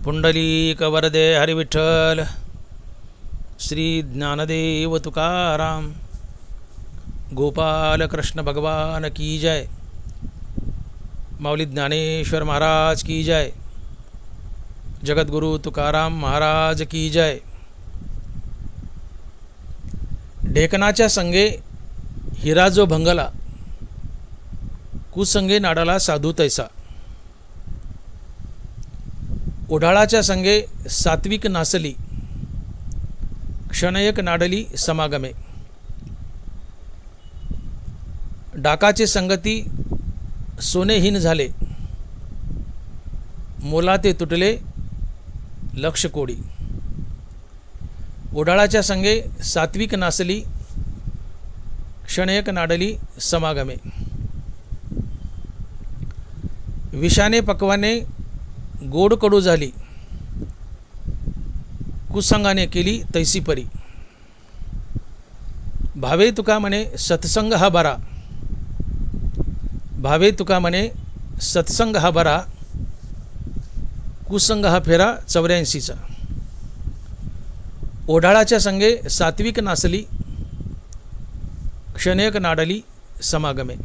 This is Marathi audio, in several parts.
पुंडलीक वरदे हरिविठ्ठल श्री ज्ञानदेव तुकाराम गोपाल कृष्ण भगवान की जय। माऊली ज्ञानेश्वर महाराज की जय। जगद्गुरु तुकाराम महाराज की जय। ढेकणाच्या संगे हिरा जो भंगला, कुसंगे नाडाला साधू तैसा। ओढाळाच्या संगे सात्विक नासली, क्षणयक नाडली समागमे। डाकाचे संगती सोनेहीन झाले, मोलाते तुटले लक्ष कोडी। ओढाळाच्या संगे सात्विक नासली, क्षणयक नाडली समागमे। विषाने पक्वाने गोड कडू झाली, कुसंगाने केली तैसी परी। भावे तुका म्हणे सत्संग हा बरा, भावे तुका म्हणे सत्संग हा बरा, कुसंग हा फेरा 84चा। ओढाळाच्या संगे सात्विक नासली, क्षणयक नाडली समागमे।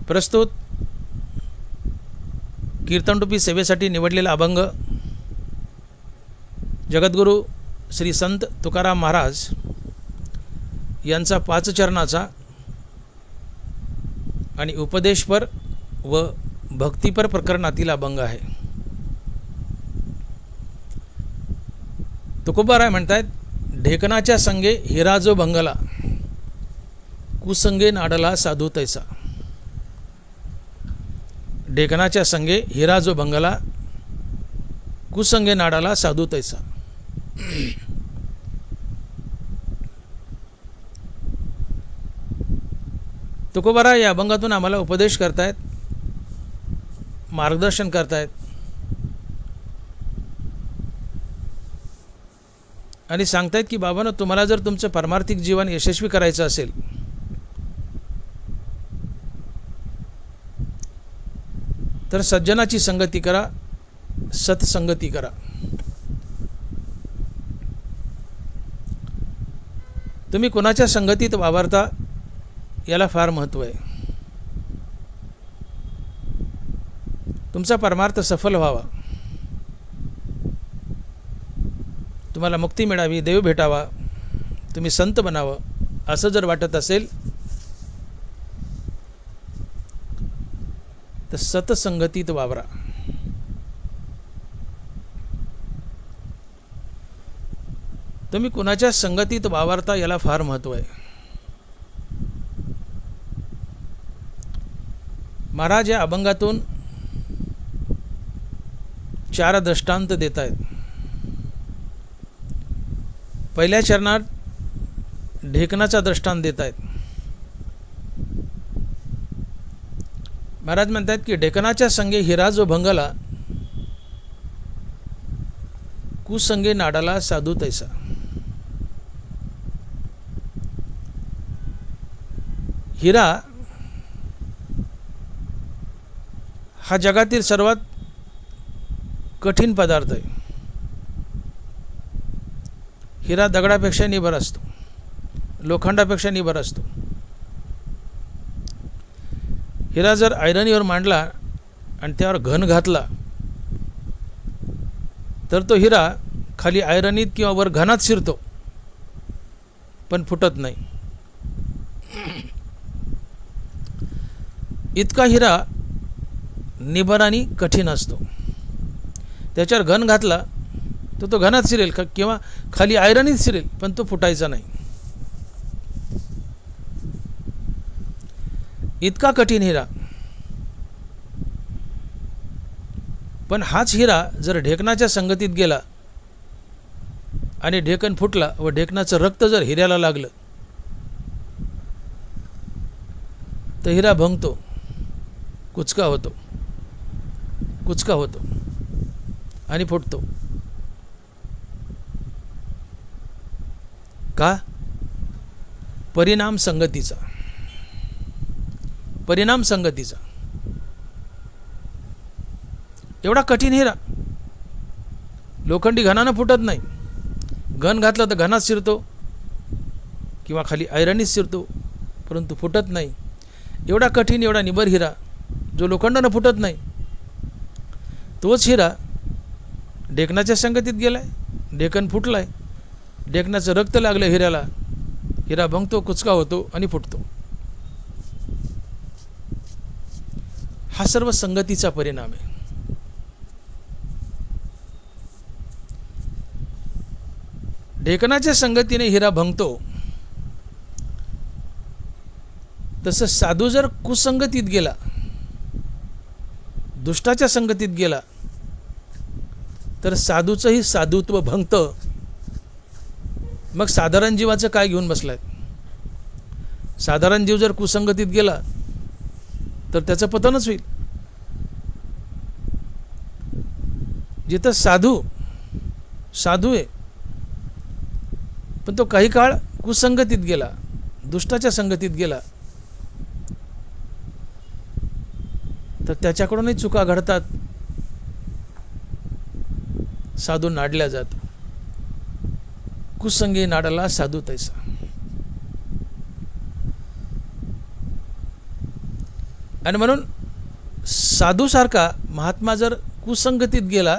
प्रस्तुत कीर्तनरूपी सेवेसाठी निवडलेला अभंग जगद्गुरु श्री संत तुकाराम महाराज यांचा 5 चरणाचा आणि उपदेशपर व भक्तिपर प्रकरणातील अभंग आहे। तुकोबाराय म्हणतात, ढेकणाच्या संगे हिरा जो भंगला, कुसंगे नाडला साधू तैसा। ढेकणाच्या संगे हिरा जो भंगला, कुसंगे नाडाला साधू तैसा। तुकोबारा या अभंगातून आम्हाला उपदेश करतायत, मार्गदर्शन करतायत आणि सांगतायत की बाबांनो, तुम्हाला जर तुमचं पारमार्थिक जीवन यशस्वी करायचं असेल तर सज्जनाची संगती करा, सत्संगती करा। तुम्ही कोणाच्या संगतीत वावरता याला फार महत्त्व आहे। तुमचा परमार्थ सफल व्हावा, तुम्हाला मुक्ती मिळावी, देव भेटावा, तुम्ही संत बनावं असं जर वाटत असेल तर सतसंगतीत वावरा। तुम्ही कुणाच्या संगतीत वावरता याला फार महत्त्व आहे। महाराज या अभंगातून 4 दृष्टांत देत आहेत। पहिल्या चरणात ढेकणाचा दृष्टांत देत आहेत। महाराज म्हणतात की ढेकणाच्या संगे हिरा जो भंगला, कुसंगे नाडाला साधू तैसा। हिरा हा जगातील सर्वात कठीण पदार्थ आहे। हिरा दगडापेक्षा निबर असतो, लोखंडापेक्षा निबर असतो। हिरा जर आयरनीवर मांडला आणि त्यावर घन घातला तर तो हिरा खाली आयरनीत किंवा वर घनात शिरतो पण फुटत नाही। इतका हिरा निबर आणि कठीण असतो। त्याच्यावर घन घातला तर तो घनात शिरेल किंवा खाली आयरनीत शिरेल पण तो फुटायचा नाही। इतका कठीण हिरा। पण हाच हिरा जर ढेकणाच्या संगतीत गेला आणि ढेकण फुटला व ढेकणाचं रक्त जर हिऱ्याला लागलं तर हिरा भंगतो, कुचका होतो, कुचका होतो आणि फुटतो। का? परिणाम संगतीचा, परिणाम संगतीचा। एवढा कठीण हिरा लोखंडी घनानं फुटत नाही. घन घातला तर घनात शिरतो किंवा खाली आयरनीच शिरतो, परंतु फुटत नाही. एवढा कठीण एवढा निबर हिरा जो लोखंडानं फुटत नाही, तोच हिरा ढेकणाच्या संगतीत गेलाय, ढेकण फुटलाय, ढेकणाचं रक्त लागलं हिऱ्याला, हिरा भंगतो, कुचका होतो आणि फुटतो. हा सर्व संगतीचा परिणाम आहे. ढेकणाच्या संगतीने हिरा भंगतो, तसं साधू जर कुसंगतीत गेला, दुष्टाच्या संगतीत गेला, तर साधूचंही साधुत्व भंगतं. मग साधारण जीवाचं काय घेऊन बसलाय? साधारण जीव जर कुसंगतीत गेला तर त्याचं पतनच होईल. जिथं साधू आहे, पण तो काही काळ कुसंगतीत गेला, दुष्टाच्या संगतीत गेला, तर त्याच्याकडूनही चुका घडतात, साधू नाडल्या जातो. कुसंगी नाडला साधू तैसा. आणि म्हणून साधूसारखा महात्मा जर कुसंगतीत गेला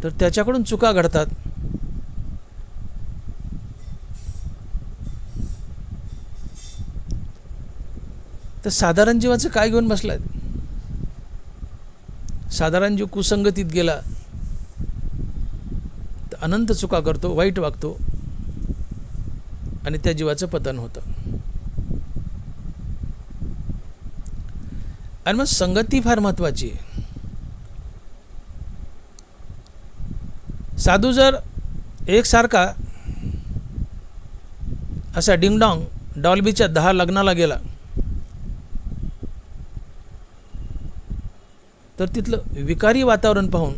तर त्याच्याकडून चुका घडतात. तर साधारण जीवाचं काय घेऊन बसलाय? साधारण जीव कुसंगतीत गेला तर अनंत चुका करतो, वाईट वागतो आणि त्या जीवाचं पतन होतं. आणि मग संगती फार महत्वाची आहे. साधू जर एकसारखा असा डिंगडॉंग डॉल्बीच्या 10 लग्नाला गेला तर तिथलं विकारी वातावरण पाहून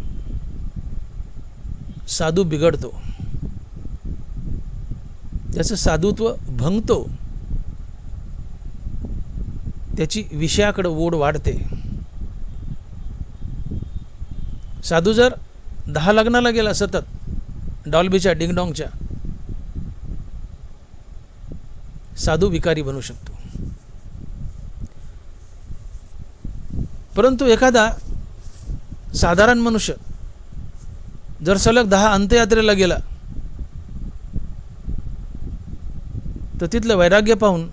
साधू बिघडतो, त्याचं साधुत्व भंगतो, त्याची विषयाकडे ओढ वाढते. साधू जर 10 लग्नाला गेला सतत डॉल्बीच्या डिंगडॉंगच्या, साधू विकारी बनू शकतो. परंतु एखादा साधारण मनुष्य जर सलग 10 अंत्ययात्रेला गेला तर तिथलं वैराग्य पाहून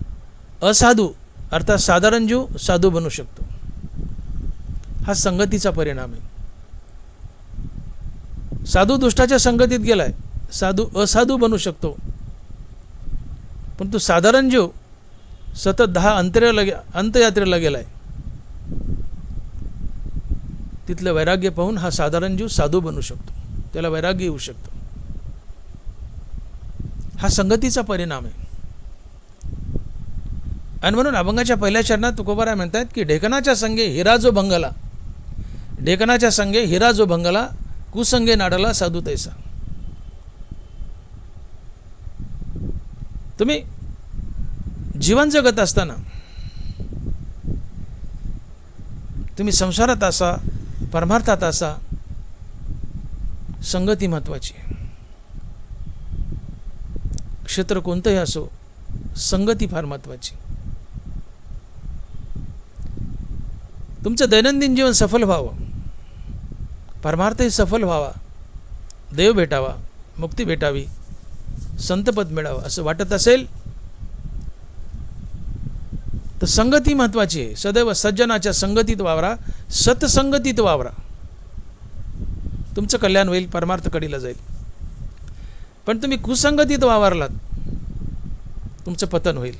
असाधू अर्थात साधारण जीव साधू बनू शकतो. हा संगतीचा परिणाम आहे. साधू दुष्टाच्या संगतीत गेलाय, साधू असाधू बनू शकतो. पण तो साधारण जीव सतत 10 अंत्ययात्रेला गेलाय, तिथलं वैराग्य पाहून हा साधारण जीव साधू बनू शकतो, त्याला वैराग्य येऊ शकतो. हा संगतीचा परिणाम आहे. आणि म्हणून अभंगाच्या पहिल्या चरणात तुकोबाराय म्हणतात की ढेकणाच्या संगे हिरा जो भंगला, ढेकणाच्या संगे हिरा जो भंगला, कुसंगे नाडला साधू तैसा. तुम्ही जीवन जगत असताना तुम्ही संसारात असा, परमार्थात असा, संगती महत्वाची. क्षेत्र कोणतंही असो, संगती फार महत्वाची. तुमचं दैनंदिन जीवन सफल व्हावं, परमार्थही सफल व्हावा, देव भेटावा, मुक्ती भेटावी, संतपद मिळावं असं वाटत असेल तर संगती महत्वाची आहे. सदैव सज्जनाच्या संगतीत वावरा, सत्संगतीत वावरा, तुमचं कल्याण होईल, परमार्थ कडीला जाईल. पण तुम्ही कुसंगतीत वावरलात, तुमचं पतन होईल.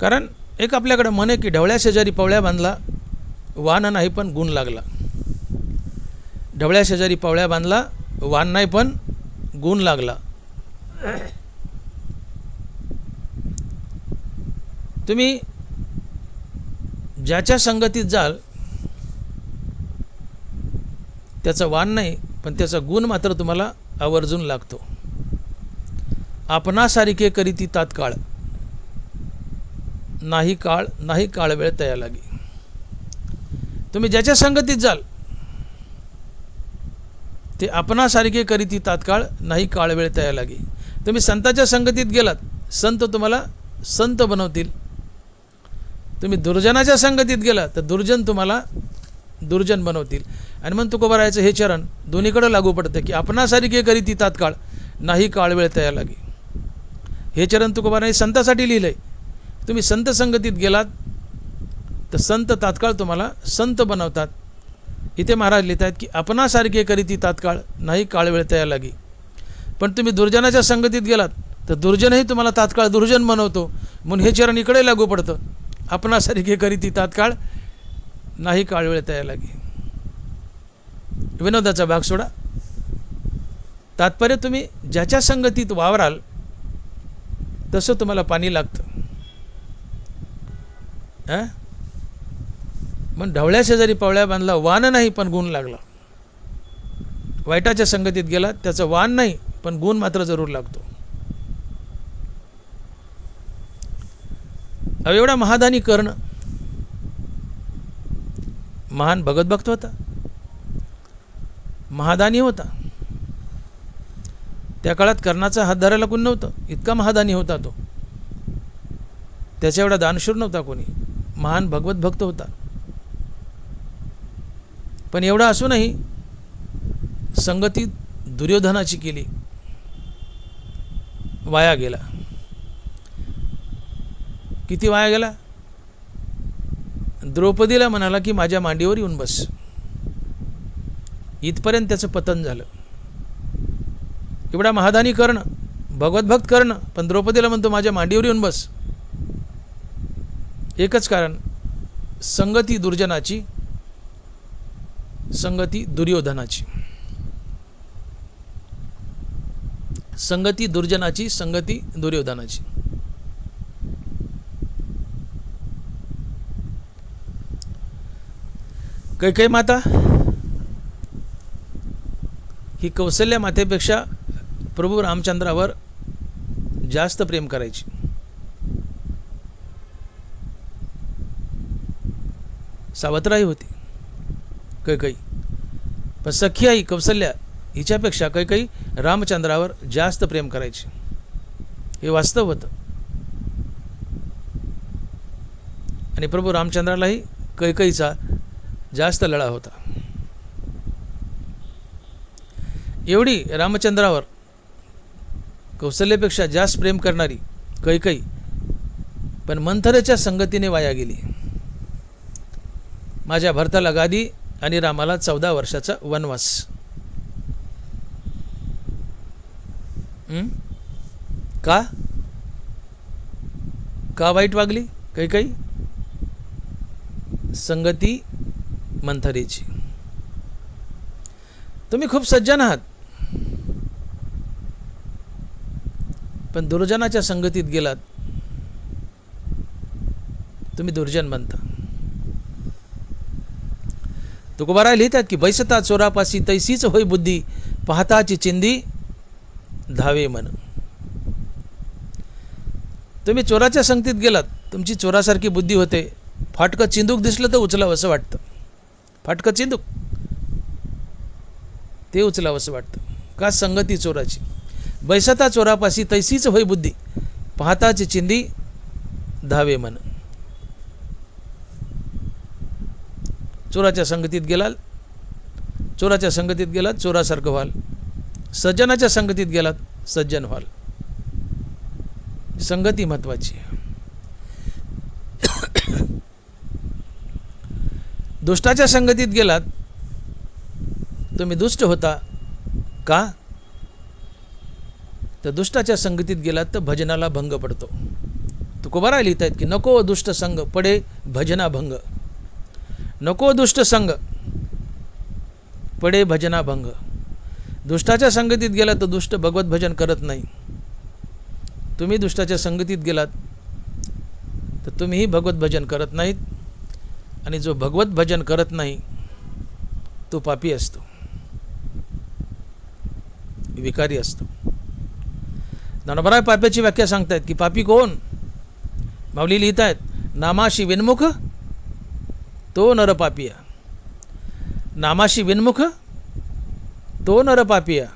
कारण एक आपल्याकडे म्हण आहे की ढवळ्या शेजारी पवळ्या बांधला, वान नाही पण गुण लागला. ढवळ्या शेजारी पवळ्या बांधला, वान नाही पण गुण लागला. तुम्ही ज्याच्या संगतीत जाल त्याचा वान नाही पण त्याचा गुण मात्र तुम्हाला आवर्जून लागतो. आपणासारिखे करीती तात्काळ, नाही काळ वेळ तया लागी. तुम्ही ज्याच्या संगतीत जाल ते आपणासारखे करीती तात्काळ, नाही काळ वेळ तया लागी. तुम्ही संतांच्या संगतीत गेलात, संत तुम्हाला संत बनवतील. तुम्ही दुर्जनाच्या संगतीत गेला तर दुर्जन तुम्हाला दुर्जन बनवतील. आणि मग तुकोबारायचं हे चरण दोन्हीकडे लागू पडतं की आपणासारखे करीती तात्काळ, नाही काळ वेळ तया लागी. हे चरण तुकोबाराने संतासाठी लिहिलंय. तुम्ही संत संगतीत गेलात तर संत तात्काळ तुम्हाला संत बनवतात. इथे महाराज लिहित आहेत की आपणासारखे करीती तात्काळ, नाही काळ वेळ तया लागी. पण तुम्ही दुर्जनाच्या संगतीत गेलात तर दुर्जनही तुम्हाला तात्काळ दुर्जन बनवतो. म्हणून हे चरण इकडे लागू पडतं. आपणासारखे करीती तात्काळ, नाही काळ वेळ तया लागी. विनोदाचा भाग सोडा. तात्पर्य तुम्ही ज्याच्या संगतीत वावराल तसं तुम्हाला पाणी लागतं. मग ढवळ्या शेजारी पवळ्या बांधला, वान नाही पण गुण लागला. वाईटाच्या संगतीत गेला त्याचं वान नाही पण गुण मात्र जरूर लागतो. एवढा महादानी कर्ण, महान भगतभक्त होता, महादानी होता. त्या काळात कर्णाचा हात धरायला कोणी नव्हतं, इतका महादानी होता तो. त्याच्या एवढा दानशूर नव्हता कोणी, महान भगवत भक्त होता. पण एवढा असूनही संगती दुर्योधनाची केली, वाया गेला. किती वाया गेला? द्रौपदीला म्हणाला की माझ्या मांडीवर येऊन बस, इथपर्यंत त्याचं पतन झालं. एवढा महादानी कर्ण, भगवतभक्त कर्ण, पण द्रौपदीला म्हणतो माझ्या मांडीवर येऊन बस. एकच कारण, संगती दुर्जनाची, संगती दुर्योधनाची. संगती दुर्जनाची, संगती दुर्योधनाची. कैकेयी माता ही कौसल्या मातेपेक्षा प्रभू रामचंद्रावर जास्त प्रेम करायची. सावत्राई होती कैकेयी, पण सखी आई कौसल्या हिच्यापेक्षा कैकेयी रामचंद्रावर जास्त प्रेम करायची. हे वास्तव होतं. आणि प्रभू रामचंद्रालाही कैकेयीचा जास्त लळा होता. एवढी रामचंद्रावर कौसल्यापेक्षा जास्त प्रेम करणारी कैकेयी पण मंथरेच्या संगतीने वाया गेली. माझ्या भरताला गादी आणि रामाला 14 वर्षाचा वनवास. का का वाईट वागली कैकेयी? संगती मंथरेची. तुम्ही खूप सज्जन आहात, पण दुर्जनाच्या संगतीत गेलात तुम्ही दुर्जन बनता. तुकोबाराय लिहितात की बैसता चोरापासी तैसीच होय बुद्धी, पाहताची चिंदी धावे मन. तुम्ही चोराच्या संगतीत गेलात, तुमची चोरासारखी बुद्धी होते. फाटकं चिंदूक दिसलं तर उचलावं असं वाटतं. फाटकं चिंदूक ते उचलावं असं वाटतं. का? संगती चोराची. बैसता चोरापासी तैसीच होय बुद्धी, पाहताची चिंदी धावे मन. चोराच्या संगतीत गेलात चोरासारखं व्हाल. सज्जनाच्या संगतीत गेलात सज्जन व्हाल. संगती महत्वाची. दुष्टाच्या संगतीत गेलात तुम्ही दुष्ट होता. का? तर दुष्टाच्या संगतीत गेलात तर भजनाला भंग पडतो. तुकोबाराय लिहित आहेत की नको दुष्ट संग पडे भजना भंग. नको दुष्ट संग पडे भजना भंग. दुष्टाच्या संगतीत गेलात तर दुष्ट भगवत भजन करत नाही. तुम्ही दुष्टाच्या संगतीत गेलात तर तुम्हीही भगवत भजन करत नाहीत. आणि जो भगवत भजन करत नाही तो पापी असतो, विकारी असतो. ज्ञानोबराय पाप्याची व्याख्या सांगतायत की पापी कोण? माऊली लिहित आहेत नामाशी विन्मुख तो नरपापिया. नामाशी विन्मुख तो नरपापिया.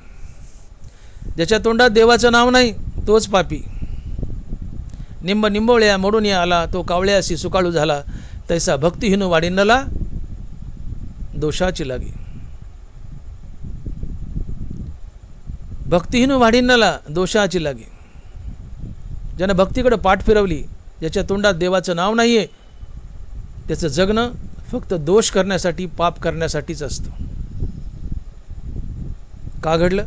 ज्याच्या तोंडात देवाचं नाव नाही तोच पापी. निंब निंबवळ्या मोडून आला तो कावळ्यासी सुकाळू झाला. तैसा भक्तिहीन वाढिंडला दोषाची लागी. भक्तिहीन वाढिंडला दोषाची लागी. ज्यानं भक्तीकडे पाठ फिरवली, ज्याच्या तोंडात देवाचं नाव नाही आहे, त्याचं जगणं फक्त दोष करण्यासाठी, पाप करण्यासाठीच असतं. का घडलं?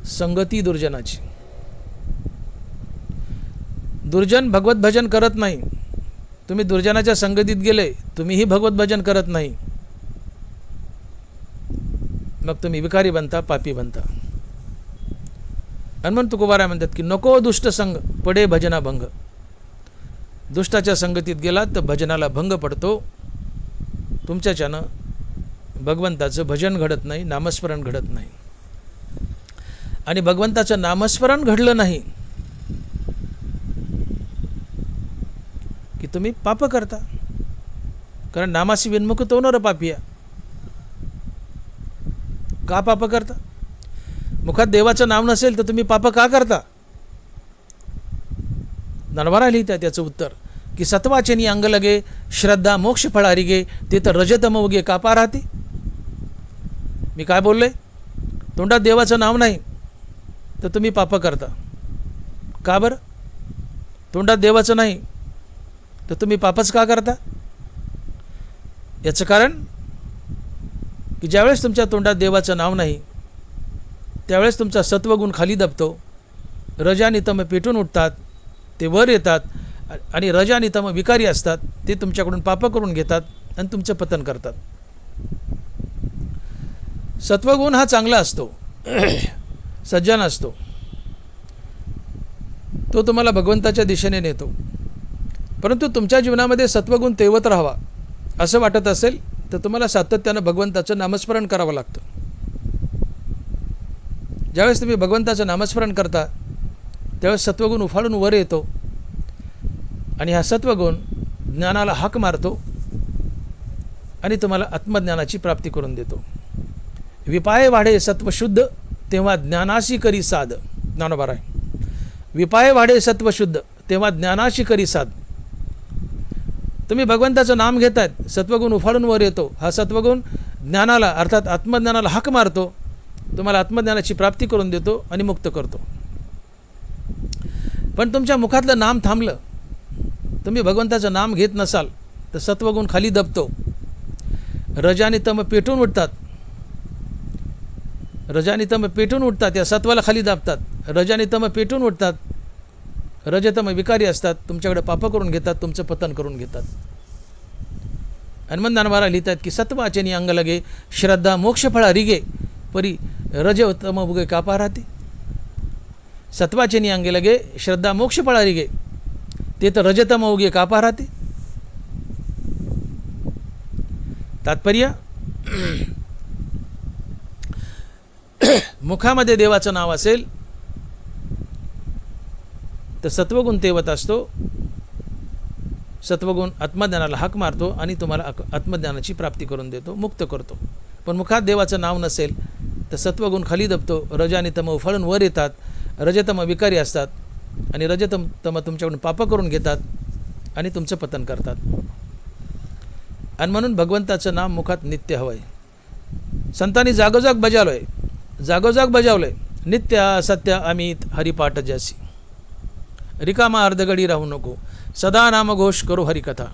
संगती दुर्जनाची. दुर्जन भगवत भजन करत नाही. तुम्ही दुर्जनाच्या संगतीत गेले, तुम्हीही भगवत भजन करत नाही, मग तुम्ही विकारी बनता, पापी बनता. आणि म्हणून तुकोबाराय म्हणतात की नको दुष्ट संग पडे भजना भंग. दुष्टाच्या संगतीत गेलात तर भजनाला भंग पडतो. तुमच्याच्यानं भगवंताचं भजन घडत नाही, नामस्मरण घडत नाही. आणि भगवंताचं नामस्मरण घडलं नाही की तुम्ही पाप करता. कारण नामासी विन्मुख तो नर पापिया. का पाप करता? मुखात देवाचं नाव नसेल तर तुम्ही पाप का करता? नरवारा लिहिता त्याचं उत्तर की सत्वाचेनी अंग लगे श्रद्धा मोक्ष फळारी गे ते तर रजतम उगे कापा राहते. मी काय बोललोय? तोंडात देवाचं नाव नाही तर तुम्ही पाप करता. का बरं? तोंडात देवाचं नाही तर तुम्ही पापच का करता? याचं कारण की ज्यावेळेस तुमच्या तोंडात देवाचं नाव नाही त्यावेळेस तुमचा सत्वगुण खाली दबतो. रज आणि तम पेटून उठतात, ते वर येतात. आणि रज आणि तम विकारी असतात, ते तुमच्याकडून पाप करून घेतात आणि तुमचं पतन करतात. सत्वगुण हा चांगला असतो, सज्जन असतो. तो तुम्हाला भगवंताच्या दिशेने नेतो. परंतु तुमच्या जीवनामध्ये सत्वगुण तेवत राहावा असं वाटत असेल तर तुम्हाला सातत्यानं भगवंताचं नामस्मरण करावं लागतं. ज्यावेळेस तुम्ही भगवंताचं नामस्मरण करता त्यावेळेस सत्वगुण उफाळून वर येतो आणि हा सत्वगुण ज्ञानाला हाक मारतो आणि तुम्हाला आत्मज्ञानाची प्राप्ती करून देतो. विपाय वाढे सत्वशुद्ध तेव्हा ज्ञानाशी करी साध. ज्ञानोबा आहे. विपाय वाढे सत्वशुद्ध तेव्हा ज्ञानाशी करी साध. तुम्ही भगवंताचं नाम घेतायत, सत्वगुण उफाळून वर येतो. हा सत्वगुण ज्ञानाला अर्थात आत्मज्ञानाला हाक मारतो, तुम्हाला आत्मज्ञानाची प्राप्ती करून देतो आणि मुक्त करतो. पण तुमच्या मुखातलं नाम थांबलं, तुम्ही भगवंताचं नाम घेत नसाल तर सत्वगुण खाली दबतो. रज आणि तम पेटून उठतात. रज आणि तम पेटून उठतात, या सत्वाला खाली दाबतात. रज आणि तम पेटून उठतात. रजतम विकारी असतात, तुमच्याकडे पाप करून घेतात, तुमचं पतन करून घेतात. हनुमान दानवारा लिहितात की सत्वाचेनी अंग लगे श्रद्धा मोक्ष फळा रिगे परी रजतम उगे कापा राहते. सत्वाचेनी अंगे लगे श्रद्धा मोक्ष फळा रिगे ते तर रजतम उगे कापा राहते. तात्पर्य मुखामध्ये देवाचं नाव असेल तर सत्वगुण तेवत असतो. सत्वगुण आत्मज्ञानाला हाक मारतो आणि तुम्हाला आत्मज्ञानाची प्राप्ती करून देतो, मुक्त करतो. पण मुखात देवाचं नाव नसेल तर सत्वगुण खाली दबतो. रज आणि तम उफाळून वर येतात. रजतम विकारी असतात आणि रजतम तुमच्याकडून पाप करून घेतात आणि तुमचं पतन करतात. आणि म्हणून भगवंताचं नाम मुखात नित्य हवं आहे. संतांनी जागोजाग बजावलंय, जागोजाग बजावलंय. नित्य सत्य अमित हरिपाठ ज्यासी रिकामा अर्धगडी राहू नको, सदा नामघोष करो हरिकथा.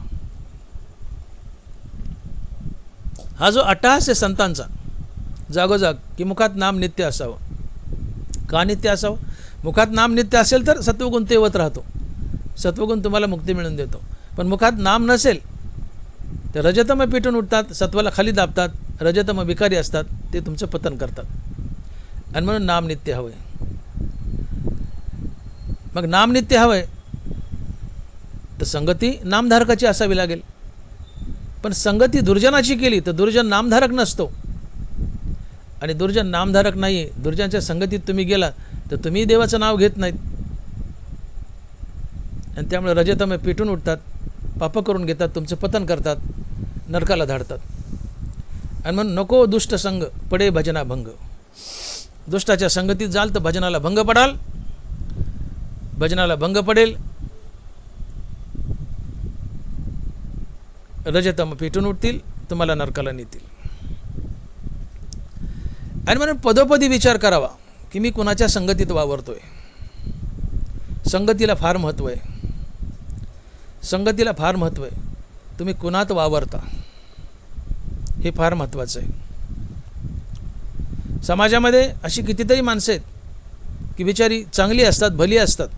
हा जो अट्टहास आहे संतांचा जागोजाग की मुखात नाम नित्य असावं. का नित्य असावं? मुखात नाम नित्य असेल तर सत्वगुण तेवत राहतो, सत्वगुण तुम्हाला मुक्ती मिळवून देतो. पण मुखात नाम नसेल तर रजतम पेटून उठतात, सत्वाला खाली दाबतात. रजतम विकारी असतात, ते तुमचं पतन करतात. आणि म्हणून नाम नित्य हवंय. मग नाम नित्य हवंय तर संगती नामधारकाची असावी लागेल. पण संगती दुर्जनाची केली तर दुर्जन नामधारक नसतो. आणि दुर्जन नामधारक नाही, दुर्जनाच्या संगतीत तुम्ही गेला तर तुम्ही देवाचं नाव घेत नाहीत आणि त्यामुळे रजतम पेटून उठतात पाप करून घेतात, तुमचं पतन करतात, नरकाला धाडतात. आणि म्हणून नको दुष्ट संग पडे भजना भंग. दुष्टाच्या संगतीत जाल तर भजनाला भंग पडाल, भजनाला भंग पडेल, रजतम पेटून उठतील, तुम्हाला नरकाला नेतील. आणि म्हणून पदोपदी विचार करावा की मी कुणाच्या संगतीत वावरतोय. संगतीला फार महत्त्व आहे, संगतीला फार महत्त्व आहे. तुम्ही कुणात वावरता हे फार महत्त्वाचं आहे. समाजामध्ये अशी कितीतरी माणसं आहेत की बिचारी चांगली असतात, भली असतात,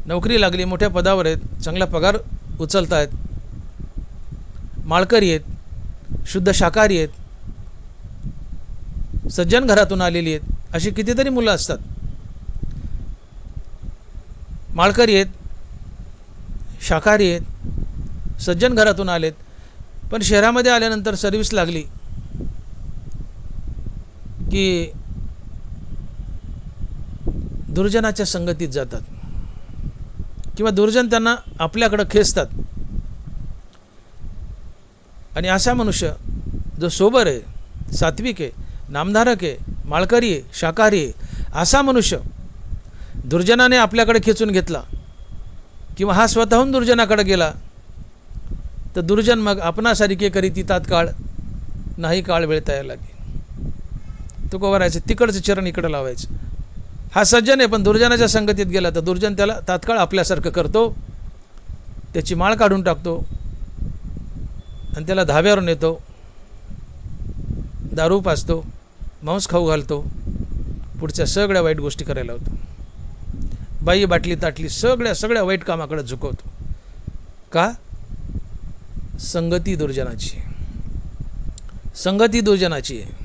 नोकरी लागली, मोठ्या पदावर आहेत, चांगला पगार उचलत आहेत, माळकरी आहेत, शुद्ध शाकाहारी आहेत, सज्जन घरातून आलेली आहेत. अशी कितीतरी मुलं असतात, माळकरी आहेत, शाकाहारी आहेत, सज्जन घरातून आलेत, पण शहरामध्ये आल्यानंतर सर्व्हिस लागली की दुर्जनाच्या संगतीत जातात किंवा दुर्जन त्यांना आपल्याकडं खेचतात. आणि असा मनुष्य जो सोबर आहे, सात्विक आहे, नामधारक आहे, माळकरी आहे, शाकाहारी आहे, असा मनुष्य दुर्जनाने आपल्याकडे खेचून घेतला किंवा हा स्वतःहून दुर्जनाकडे गेला तर दुर्जन मग आपणासारखे करीती तात्काळ नाही काळ वेळ तयार लागे. तो करायचं, तिकडचं चरण इकडं लावायचं. हा सज्जन आहे पण दुर्जनाच्या संगतीत गेला तर दुर्जन त्याला तात्काळ आपल्यासारखं करतो, त्याची माळ काढून टाकतो आणि त्याला धाब्यावर नेतो, दारू पाजतो, मांस खाऊ घालतो, पुढच्या सगळ्या वाईट गोष्टी करायला होतो. बाई बाटली ताटली सगळ्या वाईट कामाकडे झुकवतो. का? संगती दुर्जनाची, संगती दुर्जनाची आहे.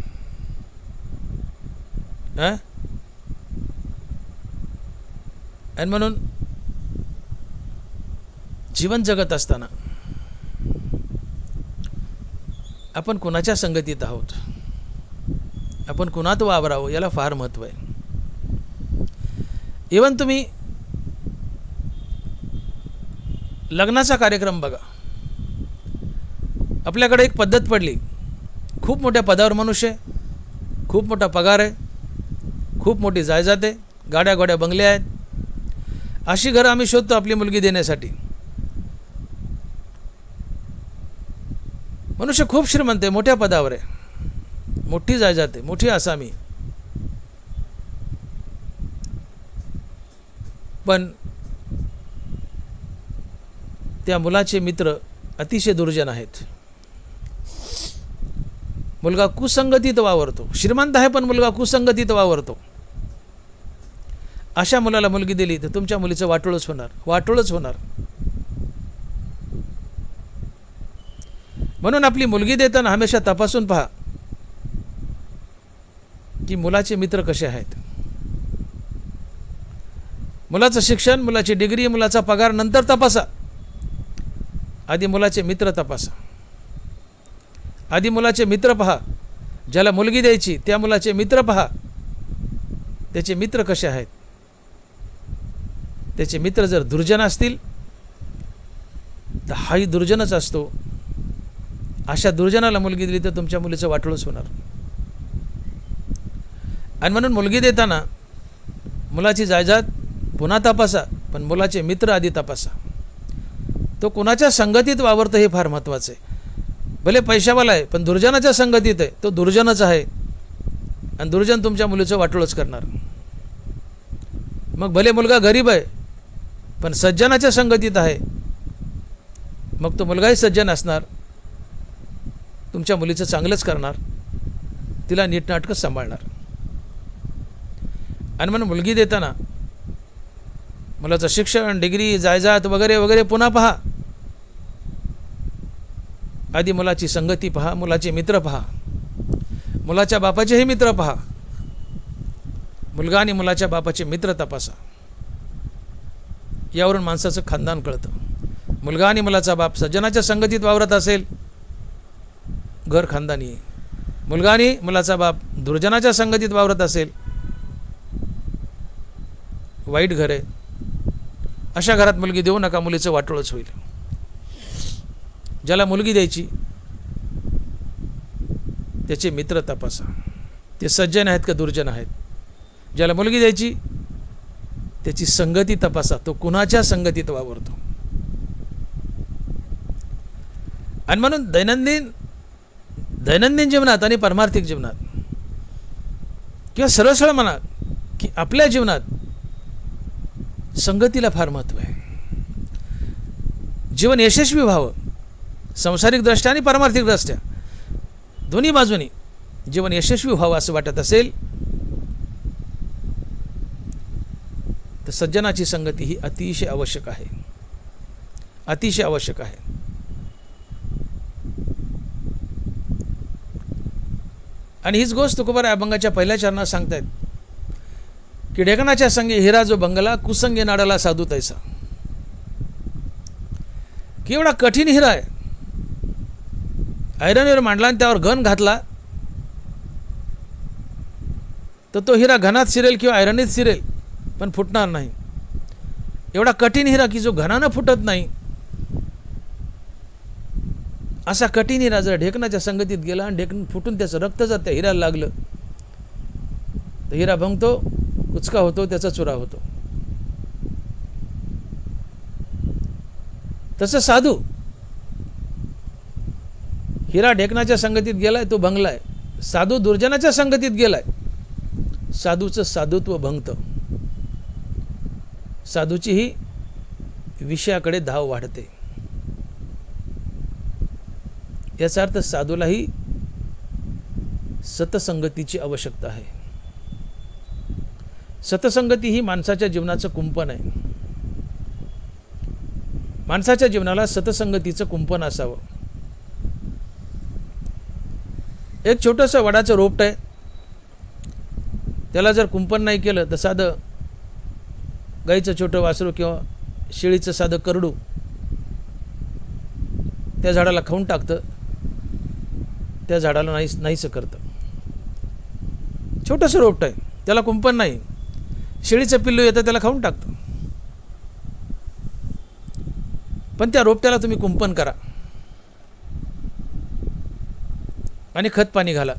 आणि म्हणून जीवन जगत असताना आपण कुणाच्या संगतीत आहोत, आपण कुणात वावरावं याला फार महत्त्व आहे. इवन तुम्ही लग्नाचा कार्यक्रम बघा, आपल्याकडे एक पद्धत पडली, खूप मोठ्या पदावर मनुष्य आहे, खूप मोठा पगार आहे, खूप मोठी जायदाद आहे, गाड्या गोड्या बंगले आहेत, अशी घरं आम्ही शोधतो आपली मुलगी देण्यासाठी. मनुष्य खूप श्रीमंत आहे, मोठ्या पदावर आहे, मोठी जायदाद आहे, मोठी आसामी, पण त्या मुलाचे मित्र अतिशय दुर्जन आहेत. मुलगा कुसंगतीत वावरतो, श्रीमंत आहे पण मुलगा कुसंगतीत वावरतो. अशा मुलाला मुलगी दिली तर तुमच्या मुलीचं वाटोळच होणार, वाटोळच होणार. म्हणून आपली मुलगी देताना हमेशा तपासून पहा की मुलाचे मित्र कसे आहेत. मुलाचं शिक्षण, मुलाची डिग्री, मुलाचा पगार नंतर तपासा, आधी मुलाचे मित्र तपासा. आधी मुलाचे मित्र पहा, ज्याला मुलगी द्यायची त्या मुलाचे मित्र पहा, त्याचे मित्र कसे आहेत. त्याचे मित्र जर दुर्जन असतील तर हाही दुर्जनच असतो. अशा दुर्जनाला मुलगी दिली तर तुमच्या मुलीचं वाटोळच होणार. आणि म्हणून मुलगी देताना मुलाची जायदाद पुन्हा तपासा, पण मुलाचे मित्र आधी तपासा. तो कुणाच्या संगतीत वावरतो हे फार महत्त्वाचं आहे. भले पैशावाला आहे पण दुर्जनाच्या संगतीत आहे, तो दुर्जनच आहे आणि दुर्जन तुमच्या मुलीचं वाटोळच करणार. मग भले मुलगा गरीब आहे पण सज्जनाच्या संगतीत आहे, मग तो मुलगाही सज्जन असणार, तुमच्या मुलीचं चांगलंच करणार, तिला नीटनाटकं सांभाळणार. आणि म्हणून मुलगी देताना मुलाचं शिक्षण, डिग्री, जायदाद वगैरे वगैरे पुन्हा पहा. आधी मुलाची संगती पहा, मुलाचे मित्र पहा, मुलाच्या बापाचेही मित्र पहा. मुलगा आणि मुलाच्या बापाचे मित्र तपासा. यावरून माणसाचं खानदान कळतं. मुलगा आणि मुलाचा बाप सज्जनाच्या संगतीत वावरत असेल, घर खानदानी आहे. मुलगा आणि मुलाचा बाप दुर्जनाच्या संगतीत वावरत असेल, वाईट घर आहे. अशा घरात मुलगी देऊ नका, मुलीचं वाटोळच होईल. ज्याला मुलगी द्यायची त्याचे मित्र तपासा, ते सज्जन आहेत का दुर्जन आहेत. ज्याला मुलगी द्यायची त्याची संगती तपासा, तो कुणाच्या संगतीत वावरतो. आणि म्हणून दैनंदिन जीवनात आणि पारमार्थिक जीवनात किंवा सरळ सरळ म्हणा की आपल्या जीवनात संगतीला फार महत्त्व आहे. जीवन यशस्वी व्हावं, सांसारिक दृष्ट्या आणि पारमार्थिक दृष्ट्या दोन्ही बाजूनी जीवन यशस्वी व्हावं असं वाटत असेल तर सज्जनाची संगती ही अतिशय आवश्यक आहे, अतिशय आवश्यक आहे. आणि हीच गोष्ट तुकोबा अभंगाच्या पहिल्या चरणात सांगतायत की ढेकणाच्या संगे हिरा जो बंगला, कुसंगे नाडाला साधू तैसा. की एवढा कठीण हिरा आहे, ऐरणीवर मांडला आणि त्यावर घन घातला तर तो हिरा घनात शिरेल किंवा ऐरणीत शिरेल पण फुटणार नाही. एवढा कठीण हिरा की जो घनानं फुटत नाही, असा कठीण हिरा जर ढेकणाच्या संगतीत गेला आणि ढेकण फुटून त्याचं रक्त जर त्या हिऱ्याला लागलं तर हिरा भंगतो, कुचका होतो, त्याचा चुरा होतो. तसं साधू, हिरा ढेकणाच्या संगतीत गेलाय तो भंगलाय, साधू दुर्जनाच्या संगतीत गेलाय, साधूचं साधुत्व भंगतं. साधूची ही विषयाकडे धाव वाढते. याचा अर्थ साधूलाही सतसंगतीची आवश्यकता आहे. सतसंगती ही माणसाच्या जीवनाचं कुंपण आहे. माणसाच्या जीवनाला सतसंगतीचं कुंपण असावं. एक छोटंसं वडाचं रोपट आहे, त्याला जर कुंपण नाही केलं तर साधं गाईचं छोटं वासरू किंवा शेळीचं साधं करडू त्या झाडाला खाऊन टाकतं, त्या झाडाला नाहीसं करतं. छोटंसं रोपट आहे, त्याला कुंपण नाही, शेळीचं पिल्लू येतं त्याला खाऊन टाकतं. पण त्या रोपट्याला तुम्ही कुंपण करा आणि खत पाणी घाला,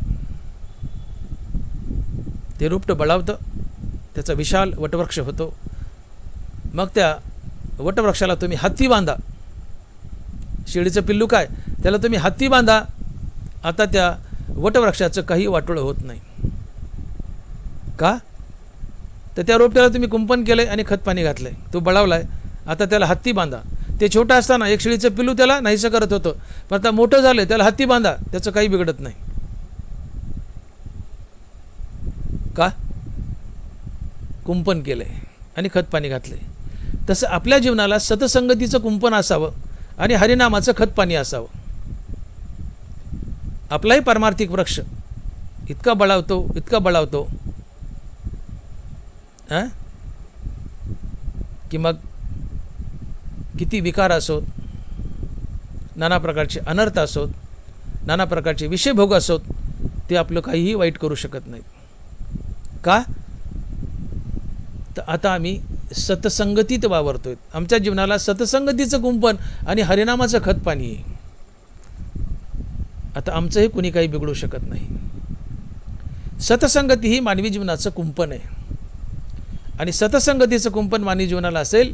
ते रोपटं बळावतं, त्याचा विशाल वटवृक्ष होतो. मग त्या वटवृक्षाला तुम्ही हत्ती बांधा. शेळीचं पिल्लू काय, त्याला तुम्ही हत्ती बांधा. आता त्या वटवृक्षाचं काही वाटोळं होत नाही. का तर त्या रोपट्याला तुम्ही कुंपण केलंय आणि खत पाणी घातलंय, तो बळावलाय. आता त्याला हत्ती बांधा. ते छोटं असताना एक शेळीचं पिल्लू त्याला नाहीसं करत होतं, पण आता मोठं झालं त्याला हत्ती बांधा, त्याचं काही बिघडत नाही. का कुंपण केलंय आणि खत पाणी घातलंय. तसं आपल्या जीवनाला सतसंगतीचं कुंपण असावं आणि हरिनामाचं खत पाणी असावं. आपलाही पारमार्थिक वृक्ष इतका बळावतो की मग किती विकार असोत, नाना प्रकारचे अनर्थ असोत, नाना प्रकारचे विषयभोग असोत, ते आपलं काहीही वाईट करू शकत नाहीत. का तर आता आम्ही सतसंगतीत वावरतोय. आमच्या जीवनाला सतसंगतीचं कुंपण आणि हरिनामाचं खत पाणी आहे. आता आमचंही कुणी काही बिघडू शकत नाही. सतसंगती ही मानवी जीवनाचं कुंपण आहे आणि सतसंगतीचं कुंपण मानवी जीवनाला असेल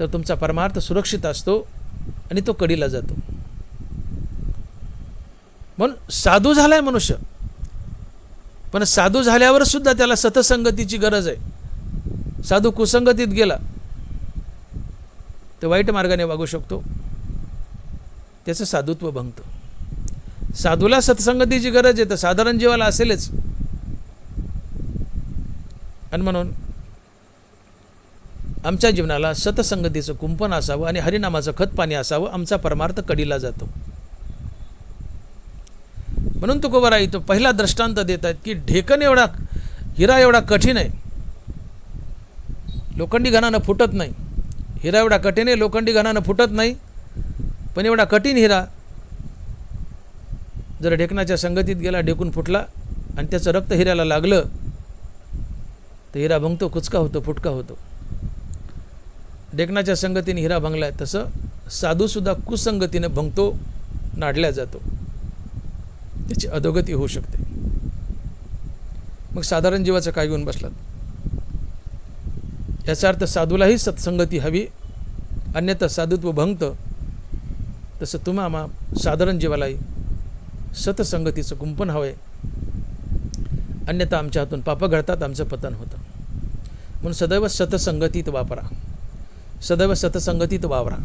तर तुमचा परमार्थ सुरक्षित असतो आणि तो कडीला जातो. म्हणून साधू झालाय मनुष्य, पण साधू झाल्यावर सुद्धा त्याला सतसंगतीची गरज आहे. साधू कुसंगतीत गेला तर वाईट मार्गाने वागू शकतो, त्याचं साधुत्व भंगतं. साधूला सत्संगतीची गरज आहे तर साधारण जीवाला असेलच. आणि म्हणून आमच्या जीवनाला सतसंगतीचं कुंपण असावं आणि हरिनामाचं खत पाणी असावं. आमचा परमार्थ कडीला जातो. म्हणून तुकोबा इथं पहिला दृष्टांत देत आहेत की ढेकण एवढा हिरा एवढा कठीण आहे, लोखंडी घणानं फुटत नाही. हिरा एवढा कठीण आहे, लोखंडी घणानं फुटत नाही. पण एवढा कठीण हिरा जर ढेकणाच्या संगतीत गेला, ढेकून फुटला आणि त्याचं रक्त हिऱ्याला लागलं तर हिरा भंगतो, कुचका होतो, फुटका होतो. डेकणाच्या संगतीने हिरा भंगलाय, तसं साधूसुद्धा कुसंगतीने भंगतो, नाडल्या जातो, त्याची अधोगती होऊ शकते. मग साधारण जीवाचं काय घेऊन बसलात? याचा अर्थ साधूलाही सत्संगती हवी, अन्यथा साधुत्व भंगतं. तसं तुम्हा साधारण जीवालाही सतसंगतीचं कुंपण हवं आहे, अन्यथा आमच्या हातून पापं घडतात, आमचं पतन होतं. म्हणून सदैव सतसंगतीत वापरा, सदैव सतसंगतीत वावरा,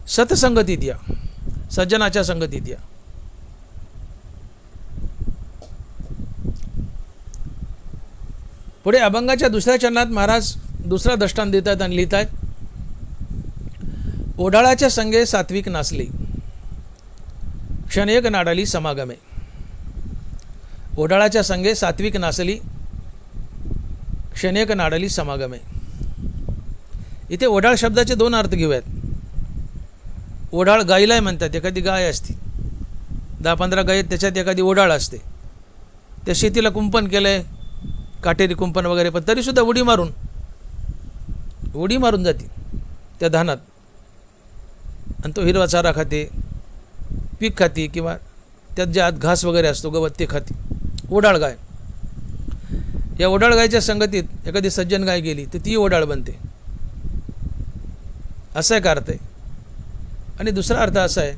सतसंगतीत या, सज्जनाच्या संगतीत या. पुढे अभंगाच्या दुसऱ्या चरणात महाराज दुसरा दृष्टांत देत आहेत आणि लिहित आहेत, ओढाळाच्या संगे सात्विक नाचली, क्षणेक नाडाली समागमे. ओढाळाच्या संगे सात्विक नाचली, क्षणेक नाडाली समागमे. इथे ओढाळ शब्दाचे दोन अर्थ घेऊयात. ओढाळ गाईलाही म्हणतात, एखादी गाय असते, 10-15 गायी, त्याच्यात एखादी ओढाळ असते, त्या शेतीला कुंपण केलं आहे, काटेरी कुंपण वगैरे, पण तरीसुद्धा उडी मारून जाते त्या धानात, आणि तो हिरवा चारा खाते, पीक खाते, किंवा त्यात जे आत घास वगैरे असतो, गवत, ते खाते. ओढाळ गाय. या ओढाळ गायच्या संगतीत एखादी सज्जन गाय गेली तर ती ओढाळ बनते, असा एक अर्थ आहे. आणि दुसरा अर्थ असा आहे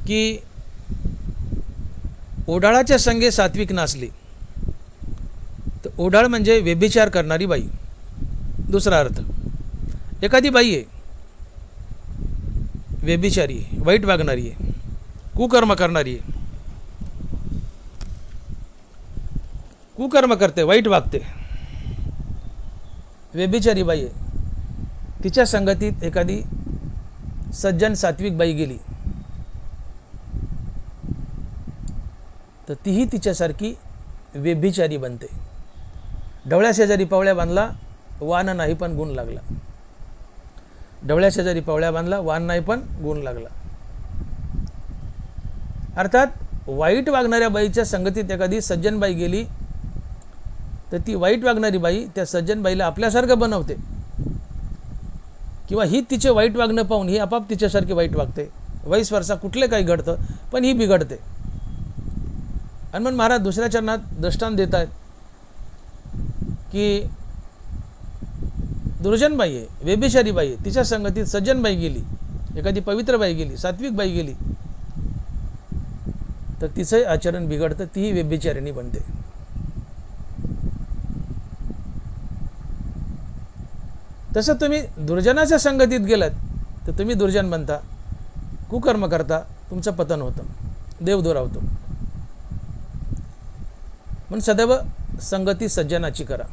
की ओढाळाच्या संगे सात्विक नाचली, तर ओढाळ म्हणजे व्यभिचार करणारी बाई. दुसरा अर्थ, एखादी बाई आहे, व्यभिचारी आहे, वाईट वागणारी आहे, कुकर्म करणारी आहे, कुकर्म करते, वाईट वागते, व्यभिचारी बाई आहे. तिच्या संगतीत एखादी सज्जन सात्विक बाई गेली तर तीही तिच्यासारखी व्यभिचारी बनते. ढवळ्या शेजारी पावळ्या बांधला, वान नाही पण गुण लागला. ढवळ्या शेजारी पावळ्या बांधला, वान नाही पण गुण लागला. अर्थात वाईट वागणाऱ्या बाईच्या संगतीत एखादी सज्जन बाई गेली तर ती वाईट वागणारी बाई त्या सज्जन बाईला आपल्यासारखं बनवते, किंवा ही तिचे वाईट वागणं पाहून ही आपाप तिच्यासारखी वाईट वागते. वाईस वर्षा कुठले काही घडतं, पण ही बिघडते. आणि मग महाराज दुसऱ्या चरणात दृष्टांत देत आहेत की दुर्जन बाई आहे, व्यभिचारी बाई आहे, तिच्या संगतीत सज्जन बाई गेली, एखादी पवित्र बाई गेली, सात्विक बाई गेली, तर तिचंही आचरण बिघडतं, तीही व्यभिचारिणी बनते. तसं तुम्ही दुर्जनाच्या संगतीत गेलात तर तुम्ही दुर्जन बनता, कुकर्म करता, तुमचं पतन होतं, देव दुरावतो. म्हणून सदैव संगती सज्जनाची करा,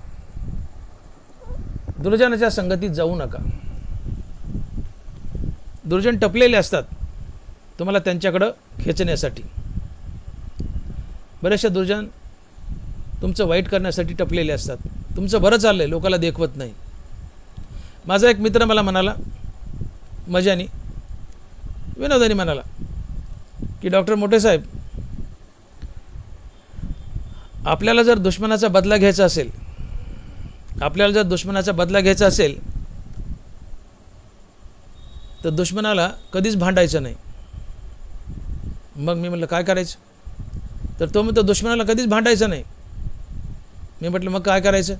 दुर्जनाच्या संगतीत जाऊ नका. दुर्जन टपलेले असतात तुम्हाला त्यांच्याकडं खेचण्यासाठी. बरेचसे दुर्जन तुमचं वाईट करण्यासाठी टपलेले असतात. तुमचं बरं चाललंय, लोकाला देखवत नाही. माझा एक मित्र मला म्हणाला, मजानी विनोदानी म्हणाला की डॉक्टर मोठे साहेब, आपल्याला जर दुश्मनाचा बदला घ्यायचा असेल, तर दुश्मनाला कधीच भांडायचं नाही. मग मी म्हटलं काय करायचं? तर तो म्हणतो दुश्मनाला कधीच भांडायचं नाही. मी म्हटलं मग काय करायचं?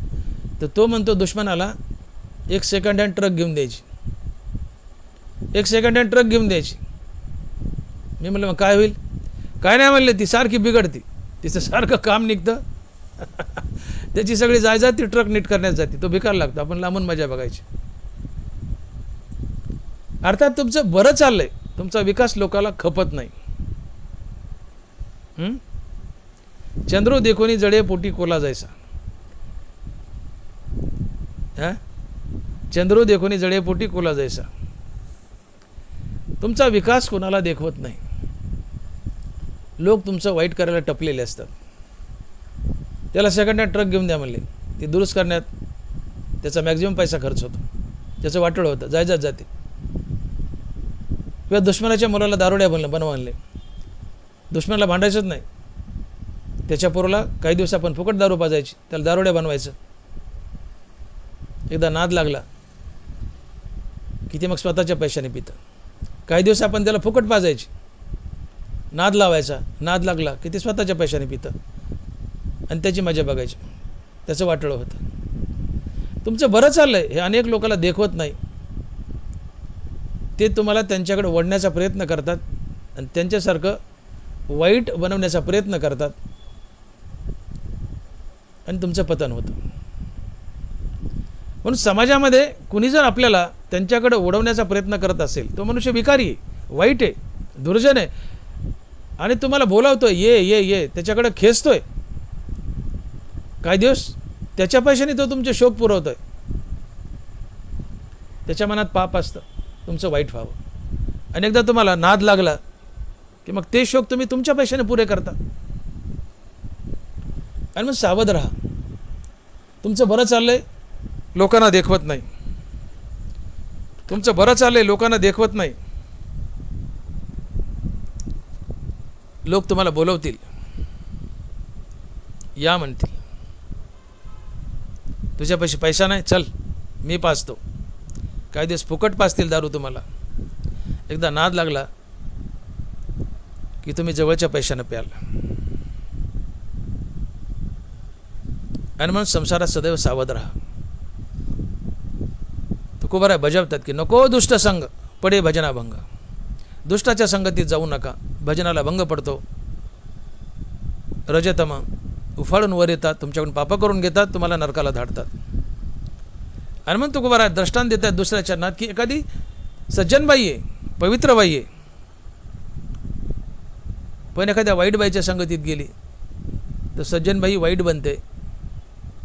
तर तो म्हणतो दुश्मनाला एक सेकंड हँड ट्रक घेऊन द्यायची, मी म्हटलं मग काय होईल? काय नाही म्हणले, ती सारखी बिघडती, तिचं सारखं काम निघतं, त्याची सगळी जायजात ती ट्रक नीट करण्यात जाते, तो भिकार लागतो, आपण लांबून मजा बघायची. अर्थात तुमचं बरं चाललंय, तुमचा विकास लोकाला खपत नाही. चंद्रो देखोनी जडे पोटी कोला जायचा. चंद्रो देखोनी जडे पोटी कोला जायचा. तुमचा विकास कोणाला देखवत नाही. लोक तुमचं वाईट करायला टपलेले असतात. त्याला सेकंड हँड ट्रक घेऊन द्या म्हणले, ती दुरुस्त करण्यात त्याचा मॅक्झिमम पैसा खर्च होतो, त्याचं वाटोळं होतं, जायजात जाते. किंवा दुश्मनाच्या मुलाला दारुड्या बनवा आणले, दुश्मनाला भांडायचंच नाही, त्याच्या पोराला काही दिवस आपण फुकट दारू पाजायची, त्याला दारुड्या बनवायचं. एकदा नाद लागला की ते मग स्वतःच्या पैशाने पितं. काही दिवस आपण त्याला फुकट पाजायची, नाद लावायचा, नाद लागला की ते स्वतःच्या पैशाने पितं आणि त्याची मजा बघायची, त्याचं वाटोळं होतं. तुमचं बरं चाललं आहे हे अनेक लोकांना देखवत नाही. ते तुम्हाला त्यांच्याकडे ओढण्याचा प्रयत्न करतात आणि त्यांच्यासारखं वाईट बनवण्याचा प्रयत्न करतात आणि तुमचं पतन होतं. म्हणून समाजामध्ये कुणी जर आपल्याला त्यांच्याकडे ओढवण्याचा प्रयत्न करत असेल, तो मनुष्य भिकारी आहे, वाईट आहे, दुर्जन आहे आणि तुम्हाला बोलावतोय ये ये ये, त्याच्याकडे खेचतोय. काही दिवस त्याच्या पैशाने तो तुमचे शोक पुरवतोय. त्याच्या मनात पाप असतं तुमचं वाईट व्हावं. आणि एकदा तुम्हाला नाद लागला की मग ते शोक तुम्ही तुमच्या पैशाने पुरे करता. आणि मग सावध राहा. तुमचं बरं चाललंय, लोकांना देखवत नाही. तुमचं बरं चाललंय, लोकांना देखवत नाही. लोक तुम्हाला बोलवतील, या म्हणतील, तुझ्यापाशी पैसा नाही, चल मी पाजतो. काही दिवस फुकट पाजतील दारू तुम्हाला. एकदा नाद लागला की तुम्ही जवळच्या पैशानं प्याल. आणि म्हणून संसारात सदैव सावध राहा. तुकोबाराय बजावतात की नको दुष्ट संग पडे भजना भंग. दुष्टाच्या संगतीत जाऊ नका, भजनाला भंग पडतो. रजतम उफाळून वर येतात, तुमच्याकडून पाप करून घेतात, तुम्हाला नरकाला धाडतात. आणि मग तुकोबाराय दृष्टांत देतात दुसऱ्या चरणात की एखादी सज्जन बाई आहे, पवित्र बाई आहे, पण एखाद्या वाईट बाईच्या संगतीत गेली तर सज्जन बाई वाईट बनते,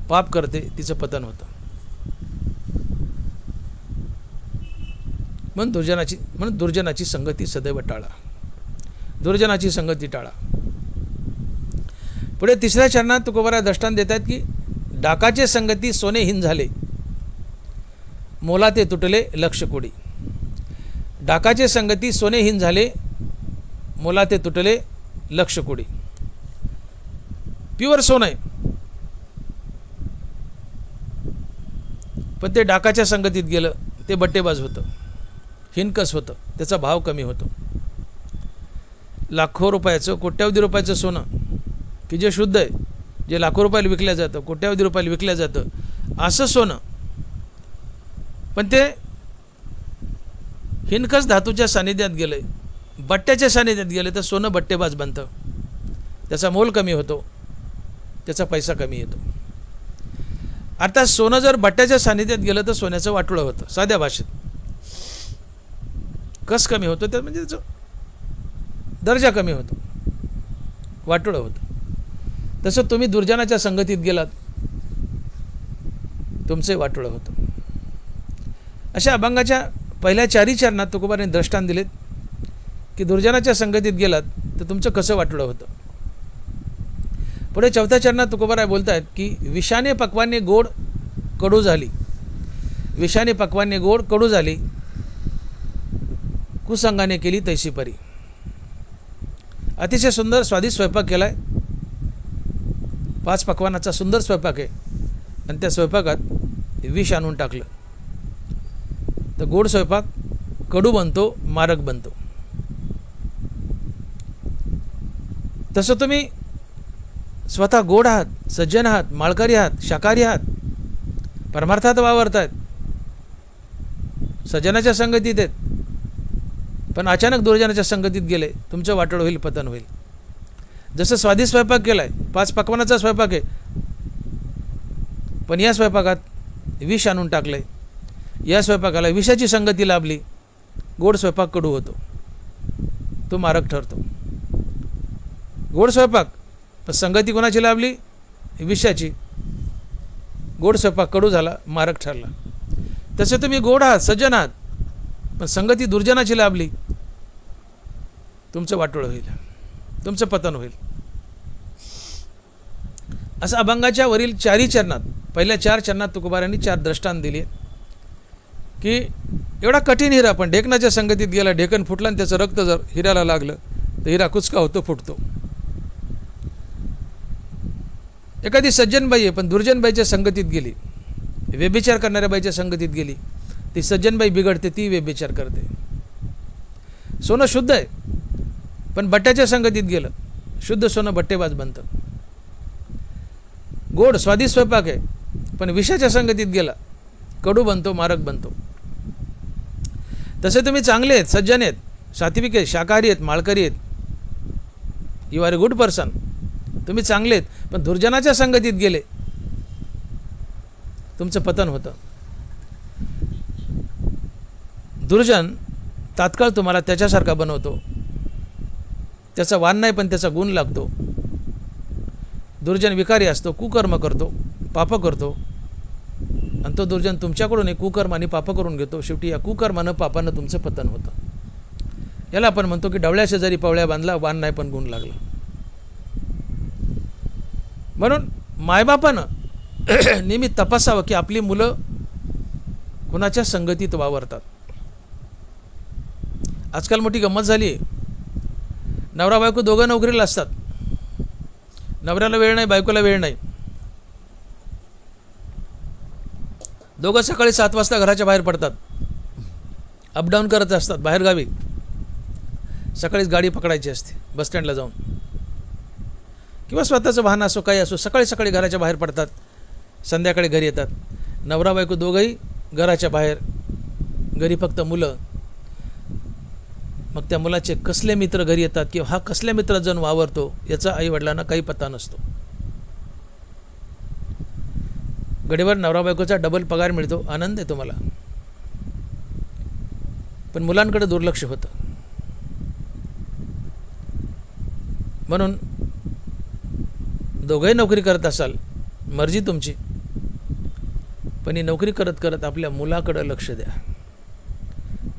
पाप करते, तिचं पतन होतं. म्हणून दुर्जनाची संगती सदैव टाळा. दुर्जनाची संगती टाळा. पुढे तिसऱ्या चरणात तुकोबाराय दृष्टांत देतात की डाकाचे संगती सोनेहीन झाले, मोला ते तुटले लक्ष कोडी. डाकाचे संगती सोनेहीन झाले, मोला ते तुटले लक्ष कोडी. प्युअर सोनं आहे, पण ते डाकाच्या संगतीत गेलं, ते बट्टेबाज होतं, हिनकस होतं, त्याचा भाव कमी होतो. लाखो रुपयाचं, कोट्यावधी रुपयाचं सोनं की जे शुद्ध आहे, जे लाखो रुपयाला विकल्या जातं, कोट्यावधी रुपयाला विकल्या जातं, असं सोनं, पण ते हिनकस धातूच्या सानिध्यात गेलं, बट्ट्याच्या सानिध्यात गेलं तर सोनं बट्टेबाज बनतं, त्याचा मोल कमी होतो, त्याचा पैसा कमी येतो. अर्थात सोनं जर बट्ट्याच्या सानिध्यात गेलं तर सोन्याचं वाटोळं होतं. साध्या भाषेत कस कमी होतं, त्या म्हणजे त्याचा दर्जा कमी होतो, वाटोळं होतं. तसं तुम्ही दुर्जनाच्या संगतीत गेलात, तुमचे वाटोळं होतं. अशा अभंगाच्या पहिल्या 4 चरणात तुकोबारांनी दृष्टांत दिलेत की दुर्जनाच्या संगतीत गेलात तर तुमचं कसं वाटोळं होतं. पुढे 4थ्या चरणात तुकोबाराय बोलत आहेत की विषाने पक्वाने गोड कडू झाली. विषाने पक्वाने गोड कडू झाली, कुसंगाने केली तैसी परी. अतिशय सुंदर स्वादिष्ट स्वयंपाक केला आहे, 5 पक्वानाचा सुंदर स्वयंपाक आहे, आणि त्या स्वयंपाकात विष आणून टाकलं तर गोड स्वयंपाक कडू बनतो, मारक बनतो. तसं तुम्ही स्वतः गोड आहात, सज्जन आहात, माळकरी आहात, शाकाहारी आहात, परमार्थात वावरतायत, सज्जनाच्या संगतीत आहेत, पण अचानक दुर्जनाच्या संगतीत गेले, तुमचं वाटोळ होईल, पतन होईल. जसं स्वादिष्ट स्वयंपाक केलाय, 5 पक्वानाचा स्वयंपाक आहे, पण या स्वयंपाकात विष आणून टाकलंय, या स्वयंपाकाला विषाची संगती लाभली, गोड स्वयंपाक कडू होतो, तो मारक ठरतो. गोड स्वयंपाक पण संगती कोणाची लाभली? विषाची. गोड स्वयंपाक कडू झाला, मारक ठरला. तसे तुम्ही गोड आहात, सज्जन आहात, पण संगती दुर्जनाची लाभली, तुमचं वाटोळ होईल, तुमचं पतन होईल. असं अभंगाच्या वरील 4 चरणात, पहिल्या 4 चरणात तुकोबारांनी 4 दृष्टांत दिले की एवढा कठीण हिरा पण ढेकणाच्या संगतीत गेला, ढेकण फुटला आणि त्याचं रक्त जर हिऱ्याला लागलं तर हिरा कुचका होतो, फुटतो. एखादी सज्जन बाई आहे पण दुर्जन बाईच्या संगतीत गेली, व्यभिचार करणाऱ्या बाईच्या संगतीत गेली, ती सज्जनबाई बिघडते, ती व्यभिचार करते. सोनं शुद्ध आहे पण बट्ट्याच्या संगतीत गेलं, शुद्ध सोनं बट्टेबाज बनतं. गोड स्वादिष्ट स्वयंपाक आहे पण विषाच्या संगतीत गेला, कडू बनतो, मारक बनतो. तसे तुम्ही चांगले आहेत, सज्जन आहेत, सात्विक आहेत, शाकाहारी आहेत, माळकरी आहेत, you are a good person, तुम्ही चांगले आहेत, पण दुर्जनाच्या संगतीत गेले, तुमचं पतन होतं. दुर्जन तात्काळ तुम्हाला त्याच्यासारखा बनवतो. त्याचा वाण नाही पण त्याचा गुण लागतो. दुर्जन विकारी असतो, कुकर्म करतो, पाप करतो, आणि तो दुर्जन तुमच्याकडून एक कुकर्म आणि पाप करून घेतो. शेवटी या कुकर्मानं पापानं तुमचं पतन होतं. याला आपण म्हणतो की डवळ्या शेजारी पवळ्या बांधला, वाण नाही पण गुण लागला. म्हणून मायबापानं नेहमी तपासावं की आपली मुलं कुणाच्या संगतीत वावरतात. आजकाल मोठी गंमत झाली आहे, नवरा बायको दोघं नोकरीला असतात, नवऱ्याला वेळ नाही, बायकोला वेळ नाही. दोघं सकाळी 7 वाजता घराच्या बाहेर पडतात, अपडाऊन करत असतात बाहेरगावी. सकाळीच गाडी पकडायची असते बसस्टँडला जाऊन, किंवा स्वतःचं वाहन असो काही असो, सकाळी सकाळी घराच्या बाहेर पडतात, संध्याकाळी घरी येतात. नवरा बायको दोघंही घराच्या बाहेर, घरी फक्त मुलं. मग त्या मुलाचे कसले मित्र घरी येतात किंवा हा कसल्या मित्रात जाऊन वावरतो याचा आईवडिलांना काही पत्ता नसतो. गडीवर नवरा बायकोचा डबल पगार मिळतो, आनंद आहे तुम्हाला, पण मुलांकडे दुर्लक्ष होतं. म्हणून दोघंही नोकरी करत असाल, मर्जी तुमची, पण ही नोकरी करत करत आपल्या मुलाकडे लक्ष द्या.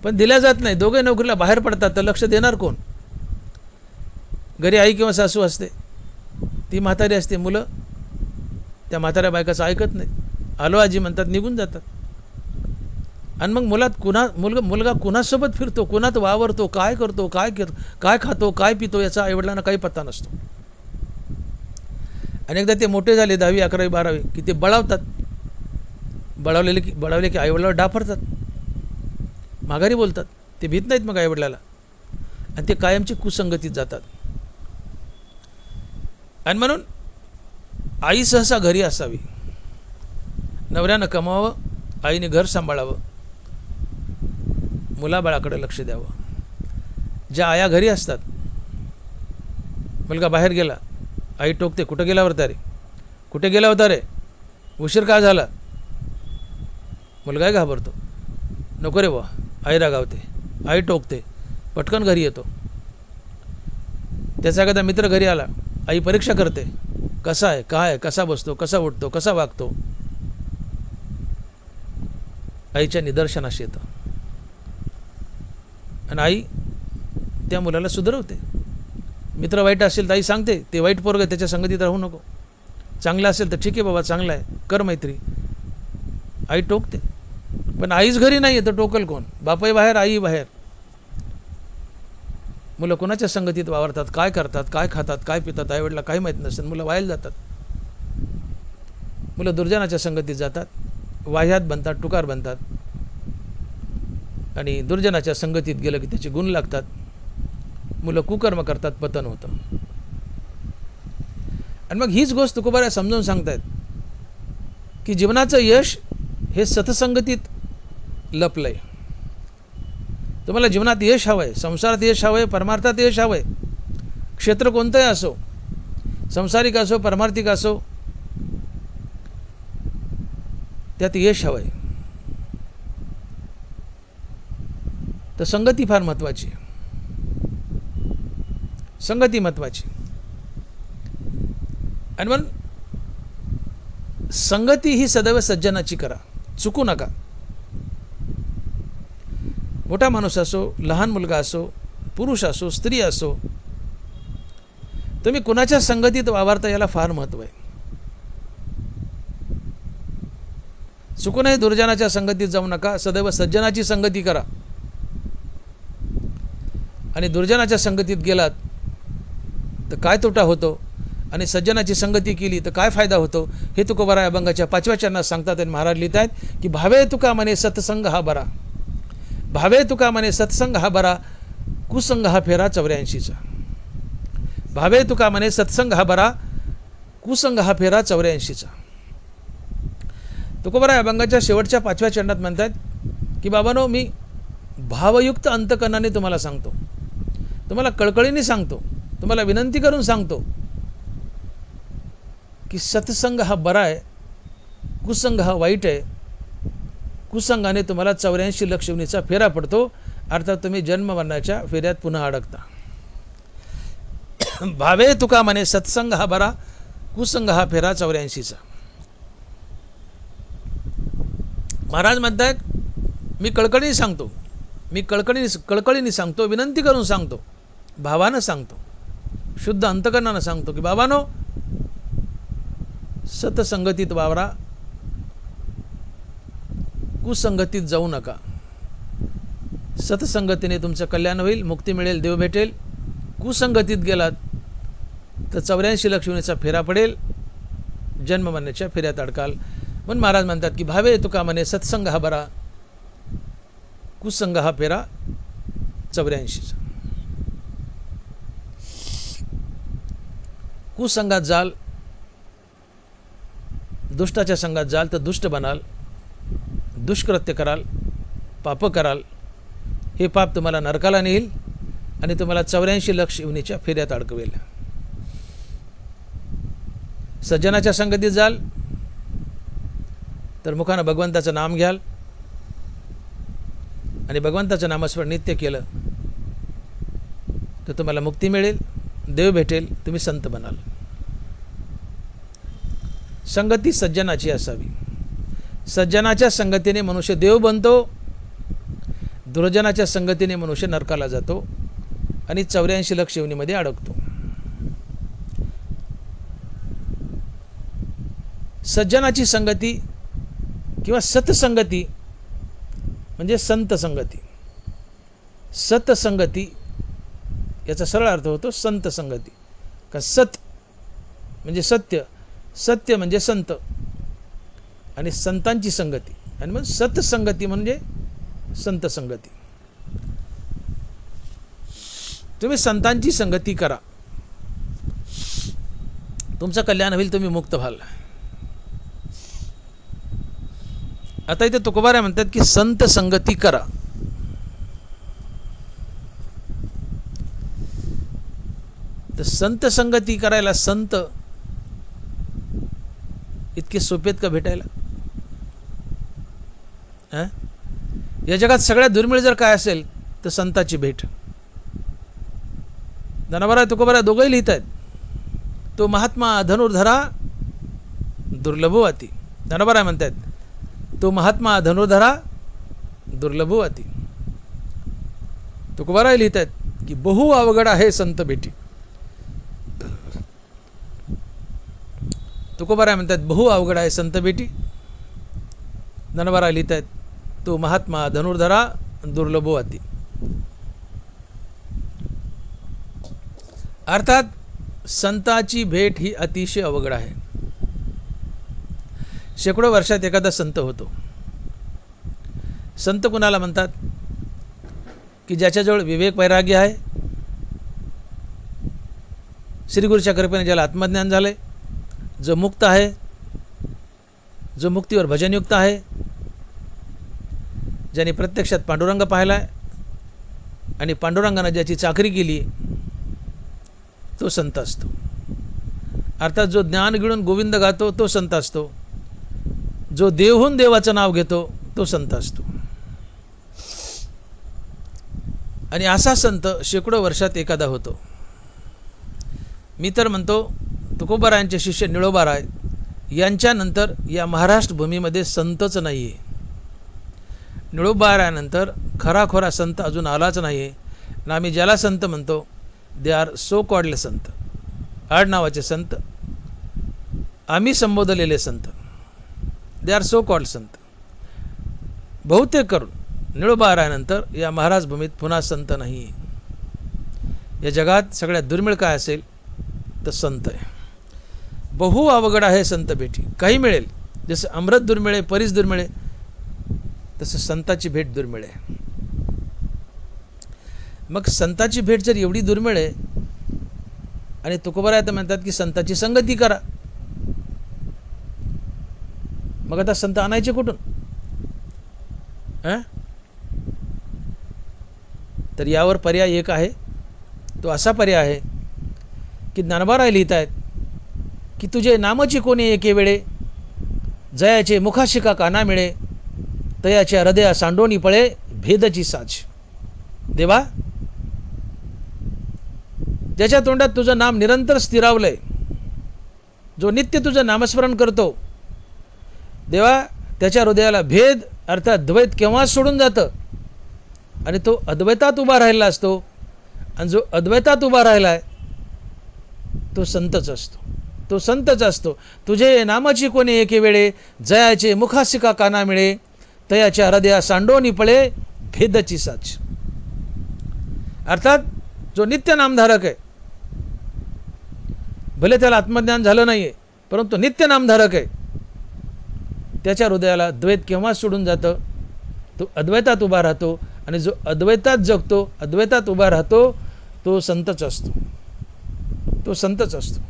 पण दिल्या जात नाही, दोघे नोकरीला बाहेर पडतात, तर लक्ष देणार कोण? घरी आई किंवा सासू असते, ती म्हातारी असते, मुलं त्या म्हाताऱ्या बायकाचं ऐकत नाही, आलो आजी म्हणतात, निघून जातात. आणि मग मुलगा कुणासोबत फिरतो, कुणात वावरतो, काय करतो, काय खातो, काय पितो याचा आईवडिलांना काही पत्ता नसतो. आणि एकदा ते मोठे झाले 10वी 11वी 12वी की ते बळावतात, बळावले की आईवडिलावर डाफरतात, माघारी बोलतात, ते भीत नाहीत मग आईवडिलाला, आणि ते कायमची कुसंगतीत जातात. आणि म्हणून आई सहसा घरी असावी, नवऱ्यानं कमावं, आईने घर सांभाळावं, मुलाबाळाकडे लक्ष द्यावं. ज्या आया घरी असतात, मुलगा बाहेर गेला, आई टोकते, कुठं गेला होता रे, कुठे गेला होता रे, उशीर का झाला? मुलगाही घाबरतो, नको रे बुवा, आई रागावते, आई टोकते, पटकन घरी येतो. त्याचा एखादा मित्र घरी आला, आई परीक्षा करते, कसा आहे, काय आहे, कसा बसतो, कसा उठतो, कसा वागतो, आईच्या निदर्शनास येतं. आणि आई त्या मुलाला सुधरवते. मित्र वाईट असेल तर आई सांगते, ते वाईट पोरग आहे, त्याच्या संगतीत राहू नको. चांगला असेल तर ठीक आहे बाबा, चांगला आहे, कर मैत्री. आई टोकते, पण आईच घरी नाही आहे तर टोकल कोण? बापही बाहेर, आई बाहेर. मुलं कोणाच्या संगतीत वावरतात, काय करतात, काय खातात, काय पितात, आईवडिला काही माहीत नसतं, मुलं वायाला जातात. मुलं दुर्जनाच्या संगतीत जातात, वाह्यात बनतात, टुकार बनतात, आणि दुर्जनाच्या संगतीत गेलं की त्याचे गुण लागतात, मुलं कुकर्म करतात, पतन होतं. आणि मग हीच गोष्ट तुकोबाराय समजून सांगतायत की जीवनाचं यश हे सतसंगतीत लपलंय. तुम्हाला जीवनात यश हवंय, संसारात यश हवंय, परमार्थात यश हवंय, क्षेत्र कोणतंही असो, संसारिक असो, परमार्थिक असो, त्यात यश हवंय, तर संगती फार महत्त्वाची, संगती महत्त्वाची. आणि म्हणून संगती ही सदैव सज्जनाची करा, चुकू नका. मोठा माणूस असो, लहान मुलगा असो, पुरुष असो, स्त्री असो, तुम्ही कुणाच्या संगतीत वावरता याला फार महत्त्व आहे. चुकूनही दुर्जनाच्या संगतीत जाऊ नका, सदैव सज्जनाची संगती करा. आणि दुर्जनाच्या संगतीत गेलात तर काय तोटा होतो आणि सज्जनाची संगती केली तर काय फायदा होतो हे तुकोबाराय अभंगाच्या 5व्या चरणात सांगतात. आणि महाराज लिहित आहेत की भावे तुका म्हणे सत्संग हा बरा, भावे तुका म्हणे सत्संग हा बरा, कुसंग हा फेरा 84चा. भावे तुका म्हणे सत्संग हा बरा, कुसंग हा फेरा 84चा. तुकोबाराय अभंगाच्या शेवटच्या 5व्या चरणात म्हणतात की बाबांनो, मी भावयुक्त अंतकरणाने तुम्हाला सांगतो, तुम्हाला कळकळीने सांगतो, तुम्हाला विनंती करून सांगतो की सत्संग हा बरा आहे, कुसंग हा वाईट आहे. कुसंगाने तुम्हाला 84 लक्षणीचा फेरा पडतो, अर्थात तुम्ही जन्ममरणाच्या फेऱ्यात पुन्हा अडकता. भावे तुका म्हणे सत्संग हा बरा, कुसंग हा फेरा 84चा. महाराज म्हणतात मी कळकळीने सांगतो, मी कळकळीने सांगतो, विनंती करून सांगतो, भावानं सांगतो, शुद्ध अंतकरणानं सांगतो की बाबानो, सतसंगतीत वावरा, कुसंगतीत जाऊ नका. सतसंगतीने तुमचं कल्याण होईल, मुक्ती मिळेल, देव भेटेल. कुसंगतीत गेलात तर 84 लक्षणीचा फेरा पडेल, जन्म मरणाच्या फेऱ्यात अडकाल. म्हणून महाराज म्हणतात की भावे तुका म्हणे सत्संग हा बरा, कुसंग हा फेरा 84चा. कुसंगात जाल, दुष्टाच्या संघात जाल तर दुष्ट बनाल, दुष्कृत्य कराल, पाप कराल. हे पाप तुम्हाला नरकाला नेईल आणि तुम्हाला 84 लक्ष योनीच्या फेऱ्यात अडकवेल. सज्जनाच्या संगतीत जाल तर मुखानं भगवंताचं नाम घ्याल आणि भगवंताचं नामस्मरण नित्य केलं तर तुम्हाला मुक्ती मिळेल, देव भेटेल, तुम्ही संत बनाल. संगती सज्जनाची असावी. सज्जनाच्या संगतीने मनुष्य देव बनतो, दुर्जनाच्या संगतीने मनुष्य नरकाला जातो आणि 84 लक्ष योनीमध्ये अडकतो. सज्जनाची संगती किंवा सतसंगती म्हणजे संत संगती. सतसंगती याचा सरळ अर्थ होतो संत संगती. का सत म्हणजे सत्य, सत्य म्हणजे संत आणि संतांची संगती, आणि मग सतसंगती म्हणजे संत संगती. तुम्ही संतांची संगती करा, तुमचं कल्याण होईल, तुम्ही मुक्त व्हाल. आता इथे तुकोबाराय म्हणतात की संत संगती करा. तर संत संगती करायला संत इतके सोपेत का भेटायला? या जगात सगळ्यात दुर्मिळ जर काय असेल तर संताची भेट. ज्ञानोबाराय तुकोबाराय दोघंही लिहित आहेत. तो महात्मा धनुर्धरा दुर्लभो अति. ज्ञानोबाराय म्हणतात तो महात्मा धनुर्धरा दुर्लभो अति. तुकोबाराय लिहित आहेत की बहु अवघड आहे संत भेटी. तुकोबाराय म्हणतात बहु अवघड आहे संत भेटी. ज्ञानोबाराय लिहित आहेत तो महात्मा धनुर्धरा दुर्लभो अति. अर्थात संताची भेट ही अतिशय अवघड आहे. शेकडो वर्षात एखादा संत होतो. संत कुणाला म्हणतात की ज्याच्याजवळ विवेक वैराग्य आहे, श्रीगुरूच्या कृपेने ज्याला आत्मज्ञान झाले, जो मुक्त आहे, जो मुक्तीवर भजनयुक्त आहे, ज्याने प्रत्यक्षात पांडुरंग पाहिलाय आणि पांडुरंगाने ज्याची चाकरी केली तो संत असतो. अर्थात जो ज्ञान गिळून गोविंद गातो तो संत असतो. जो देवहून देवाचं नाव घेतो तो संत असतो. आणि असा संत शेकडो वर्षात एखादा होतो. मी तर म्हणतो तुकोबारायांचे शिष्य निळोबाराय यांच्यानंतर या महाराष्ट्र भूमीमध्ये संतच नाही आहे. निळोबारायानंतर खराखोरा संत अजून आलाच नाही आहे. आणि आम्ही ज्याला संत म्हणतो दे आर सो कॉल्ड संत, आडनावाचे संत, आम्ही संबोधलेले संत, दे आर सो कॉल्ड संत. बहुतेक करून निळोबारायानंतर या महाराज भूमीत पुन्हा संत नाही आहे. या जगात सगळ्यात दुर्मिळ काय असेल तर संत आहे. बहु अवघड आहे संत भेटी. काही मिळेल, जसं अमृत दुर्मिळे, परीस दुर्मिळे, तसं संताची भेट दुर्मिळ आहे. मग संताची भेट जर एवढी दुर्मिळ आहे आणि तुकोबाराय तर म्हणतात की संताची संगती करा, मग आता संत आणायचे कुठून? तर यावर पर्याय एक आहे. तो असा पर्याय आहे की ज्ञानोबाराय लिहित आहेत की तुझे नामची कोणी एके वेळे, जयाचे मुखाशिका काना मिळे, तयाच्या हृदया सांडोनी पळे, भेदची साज. देवा, ज्याच्या तोंडात तुझं नाम निरंतर स्थिरावलंय, जो नित्य तुझं नामस्मरण करतो, देवा त्याच्या हृदयाला भेद अर्थात द्वैत केव्हा सोडून जातं आणि तो अद्वैतात उभा राहिला असतो. आणि जो अद्वैतात उभा राहिलाय तो संतच असतो, तो संतच असतो. तुझे नामाची कोणी एके वेळे, जयाचे मुखासिका काना मिळे, तयाच्या हृदया सांडोनी पळे, भेदची साच. अर्थात जो नित्य नामधारक आहे, भले त्याला आत्मज्ञान झालं नाहीये, परंतु नित्य नामधारक आहे, त्याच्या हृदयाला द्वैत केव्हा सोडून जातं, तो अद्वैतात उभा राहतो. आणि जो अद्वैतात जगतो, अद्वैतात उभा राहतो, तो संतच असतो, तो संतच असतो.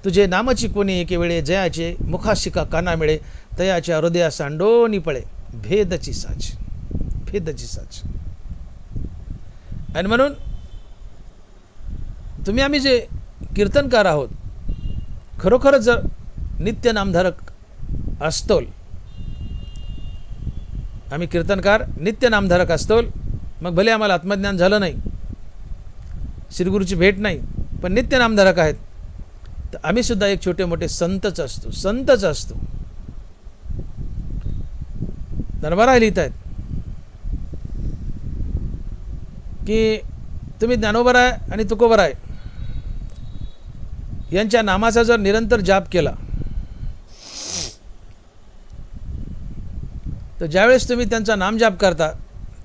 तुझे नामची कोणी एके वेळे, जयाचे मुखाशिका काना मिळे, तयाच्या हृदया सांडोनी पळे, भेदची साच, भेदची साच. आणि म्हणून तुम्ही आम्ही जे कीर्तनकार आहोत, खरोखरच जर नित्य नामधारक असतोल, आम्ही कीर्तनकार नित्य नामधारक असतोल, मग भले आम्हाला आत्मज्ञान झालं नाही, श्रीगुरूची भेट नाही, पण नित्य नामधारक आहेत, तर आम्ही सुद्धा एक छोटे मोठे संतच असतो, संतच असतो. ज्ञानोबाराय लिहित आहेत की तुम्ही ज्ञानोबाराय आणि तुकोबाराय यांच्या नामाचा जर निरंतर जाप केला, तर ज्यावेळेस तुम्ही त्यांचा नामजाप करता,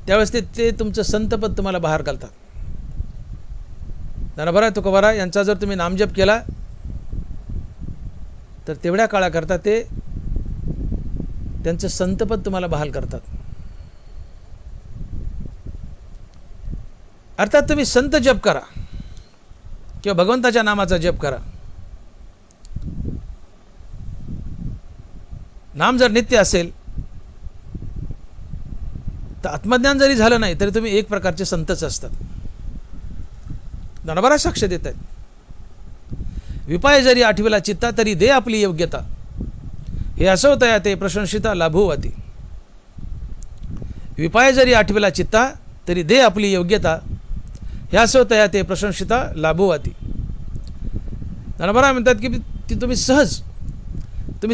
त्यावेळेस ते तुमचं संतपद तुम्हाला बाहेर घालतात. ज्ञानोबाराय तुकोबाराय यांचा जर तुम्ही नामजप केला, तर तेवढ्या काळाकरता ते त्यांचं संतपद तुम्हाला बहाल करतात. अर्थात तुम्ही संत जप करा किंवा भगवंताच्या नामाचा जप करा, नाम जर नित्य असेल, तर आत्मज्ञान जरी झालं नाही तरी तुम्ही एक प्रकारचे संतच असतात. ज्ञानोबाराय साक्ष देत आहेत. विपाय जरी आठविला चित्ता, तरी दे आपली योग्यता, हे असो तया ते प्रशंसिता लाभोवती. विपाय जरी आठविला चित्ता, तरी दे आपली योग्यता, हे असो तया ते प्रशंसिता लाभोवती. ज्ञानोबाराय म्हणतात की तुम्ही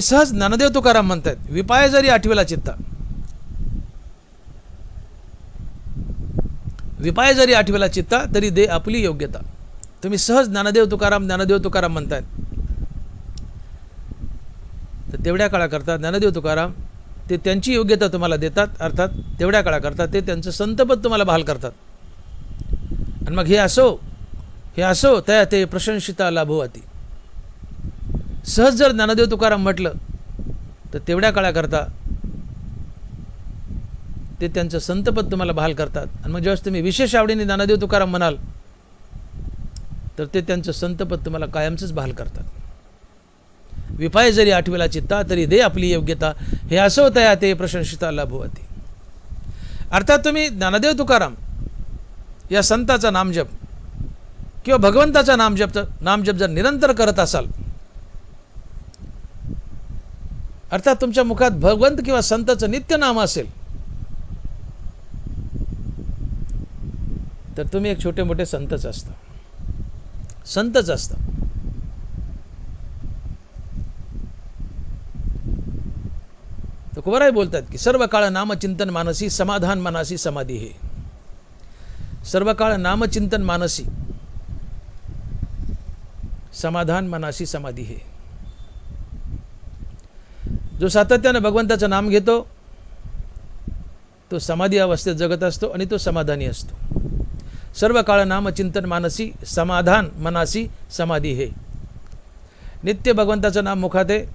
सहज ज्ञानदेव तुकाराम म्हणतात, विपाय जरी आठविला चित्ता, विपाय जरी आठविला चित्ता, तरी दे आपली योग्यता. तुम्ही सहज ज्ञानदेव तुकाराम म्हणतायत, तर तेवढ्या काळाकरता ज्ञानदेव तुकाराम ते त्यांची योग्यता तुम्हाला देतात. अर्थात तेवढ्या काळाकरता ते त्यांचं संतपद तुम्हाला बहाल करतात. आणि मग हे असो त्या ते प्रशंसिता लाभोवती. सहज जर ज्ञानदेव तुकाराम म्हटलं, तर तेवढ्या काळाकरता ते त्यांचं संतपद तुम्हाला बहाल करतात. आणि मग ज्यावेळेस तुम्ही विशेष आवडीने ज्ञानदेव तुकाराम म्हणाल, तर ते त्यांचं संतपद तुम्हाला कायमचंच बहाल करतात. विपाय जरी आठविला चित्ता, तरी दे आपली योग्यता, हे असो तया ते प्रशंसिता लाभोवती. अर्थात तुम्ही ज्ञानदेव तुकाराम या संताचा नामजप किंवा भगवंताचा नामजप जर निरंतर करत असाल, अर्थात तुमच्या मुखात भगवंत किंवा संताचं नित्य नाम असेल, तर तुम्ही एक छोटे मोठे संतच असता, संतच असता. तुकोबाराय बोलतात की सर्व काळ नामचिंतन मानसी, समाधान मनासी समाधी हे. सर्व काळ नामचिंतन मानसी, समाधान मनासी समाधी हे. जो सातत्याने भगवंताचं नाम घेतो, तो समाधी अवस्थेत जगत असतो आणि तो समाधानी असतो. सर्व काळ नामचिंतन मानसी, समाधान मनासी समाधी हे. नित्य भगवंताचं नाम मुखात आहे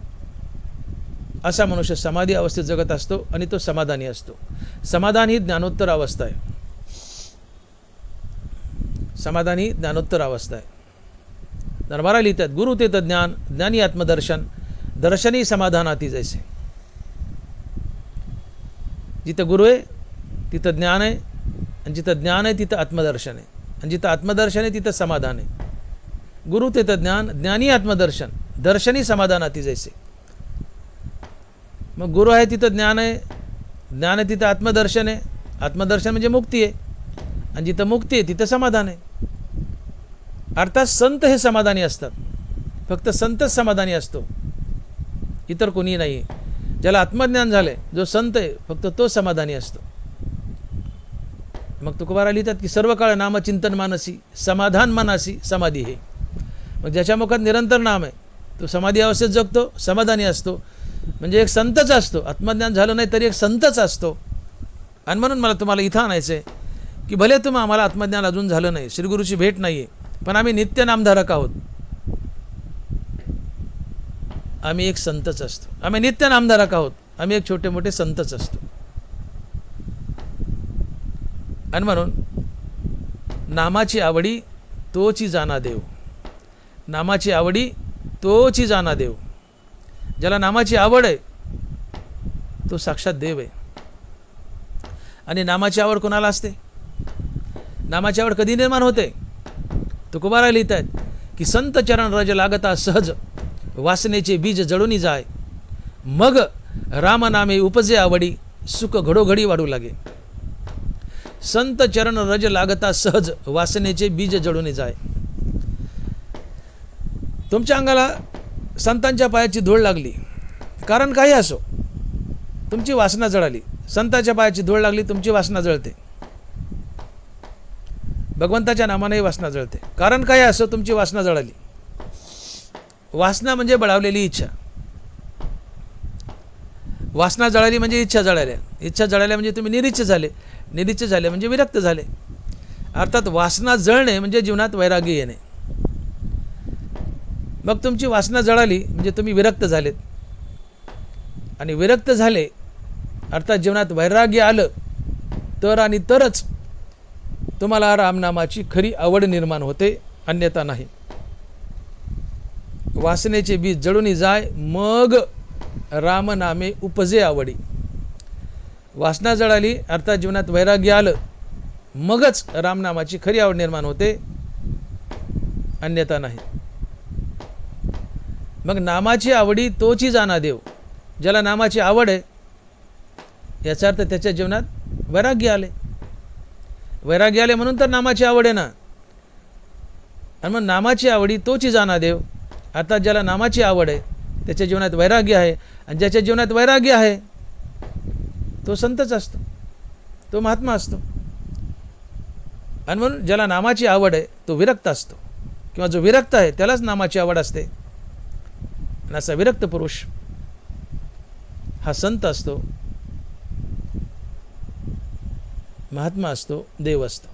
असा मनुष्य समाधी अवस्थेत जगत असतो आणि तो समाधानी असतो. समाधान ही ज्ञानोत्तर अवस्था आहे. समाधान ही ज्ञानोत्तर अवस्था आहे. दरबारा लिहितात, गुरु ते ज्ञान, ज्ञानी आत्मदर्शन, दर्शनी समाधानाती जैसे. जिथं गुरु आहे तिथं ज्ञान आहे, आणि जिथं ज्ञान आहे तिथं आत्मदर्शन आहे, आणि जिथं आत्मदर्शन आहे तिथं समाधान आहे. गुरु ते ज्ञान, ज्ञानी आत्मदर्शन, दर्शनी समाधानाती जैसे. मग गुरु आहे तिथं ज्ञान आहे, ज्ञान आहे तिथं आत्मदर्शन आहे, आत्मदर्शन म्हणजे मुक्ती आहे, आणि जिथं मुक्ती आहे तिथं समाधान आहे. अर्थात संत हे समाधानी असतात. फक्त संतच समाधानी असतो, इतर कोणी नाही. ज्याला आत्मज्ञान झाले, जो संत आहे, फक्त तो समाधानी असतो. मग तुकोबारा लिहितात की सर्व काळ नामचिंतन मानसी, समाधान मनासी समाधी हे. मग ज्याच्या मुखात निरंतर नाम आहे तो समाधी अवस्थेत जगतो, समाधानी असतो. म्हणजे एक संतच असतो. आत्मज्ञान झालं नाही तरी एक संतच असतो. आणि म्हणून मला तुम्हाला इथं आणायचं आहे की भले तुम्ही आम्हाला आत्मज्ञान अजून झालं नाही, श्रीगुरूची भेट नाही आहे, पण आम्ही नित्य नामधारक आहोत. आम्ही एक संतच असतो. आम्ही नित्य नामधारक आहोत. आम्ही एक छोटे मोठे संतच असतो. आणि म्हणून नामाची आवडी तोची जाना देव. नामाची आवडी तोची जाना देव. ज्याला नामाची आवड आहे तो साक्षात देव आहे. आणि नामाची आवड कोणाला असते? नामाची आवड कधी निर्माण होते? तुकोबारा लिहित आहेत की संत चरण रज लागता सहज, वासनेचे बीज जळूनी जाय, मग राम नामे उपजे आवडी, सुख घडोघडी वाढू लागे. संत चरण रज लागता सहज, वासनेचे बीज जळूनी जाय. तुमच्या अंगाला संतांच्या पायाची धूळ लागली, कारण काही असो, तुमची वासना जळाली. संतांच्या पायाची धूळ लागली, तुमची वासना जळते. भगवंताच्या नामानेही वासना जळते. कारण काही असो, तुमची वासना जळाली. वासना म्हणजे बळावलेली इच्छा. वासना जळाली म्हणजे इच्छा जळाल्या. इच्छा जळाल्या म्हणजे तुम्ही निरीच्छ झाले. निरीच्छ झाले म्हणजे विरक्त झाले. अर्थात वासना जळणे म्हणजे जीवनात वैराग्य येणे. मग तुमची वासना जळाली म्हणजे तुम्ही विरक्त झालेत. आणि विरक्त झाले अर्थात जीवनात वैराग्य आलं तर आणि तरच तुम्हाला रामनामाची खरी आवड निर्माण होते, अन्यथा नाही. वासनेचे बीज जळूनी जाय, मग रामनामे उपजे आवडी. वासना जळाली अर्थात जीवनात वैराग्य आलं, मगच रामनामाची खरी आवड निर्माण होते, अन्यथा नाही. मग नामाची आवडी तोची जाना देव. ज्याला नामाची आवड आहे याचा अर्थ त्याच्या जीवनात वैराग्य आले. वैराग्य आले म्हणून तर नामाची आवड आहे ना. आणि मग नामाची आवडी तोची जाना देव. आता ज्याला नामाची आवड आहे त्याच्या जीवनात वैराग्य आहे, आणि ज्याच्या जीवनात वैराग्य आहे तो संतच असतो, तो महात्मा असतो. आणि म्हणून ज्याला नामाची आवड आहे तो विरक्त असतो, किंवा जो विरक्त आहे त्यालाच नामाची आवड असते. आणि असा विरक्त पुरुष हा संत असतो, महात्मा असतो, देव असतो.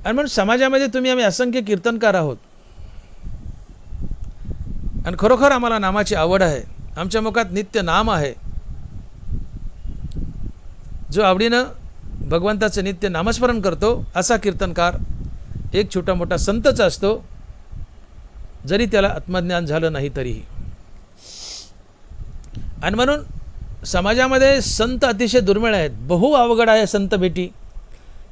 आणि म्हणून समाजामध्ये आम्ही असंख्य कीर्तनकार आहोत, आणि खरोखर आम्हाला नामाची आवड आहे. आमच्या मुखात नित्य नाम आहे. जो आवडीनं भगवंताचं नित्य नामस्मरण करतो असा कीर्तनकार एक छोटा मोठा संतच असतो, जरी त्याला आत्मज्ञान झालं नाही तरीही. आणि म्हणून समाजामध्ये संत अतिशय दुर्मिळ आहेत. बहु अवघड आहे संत भेटी,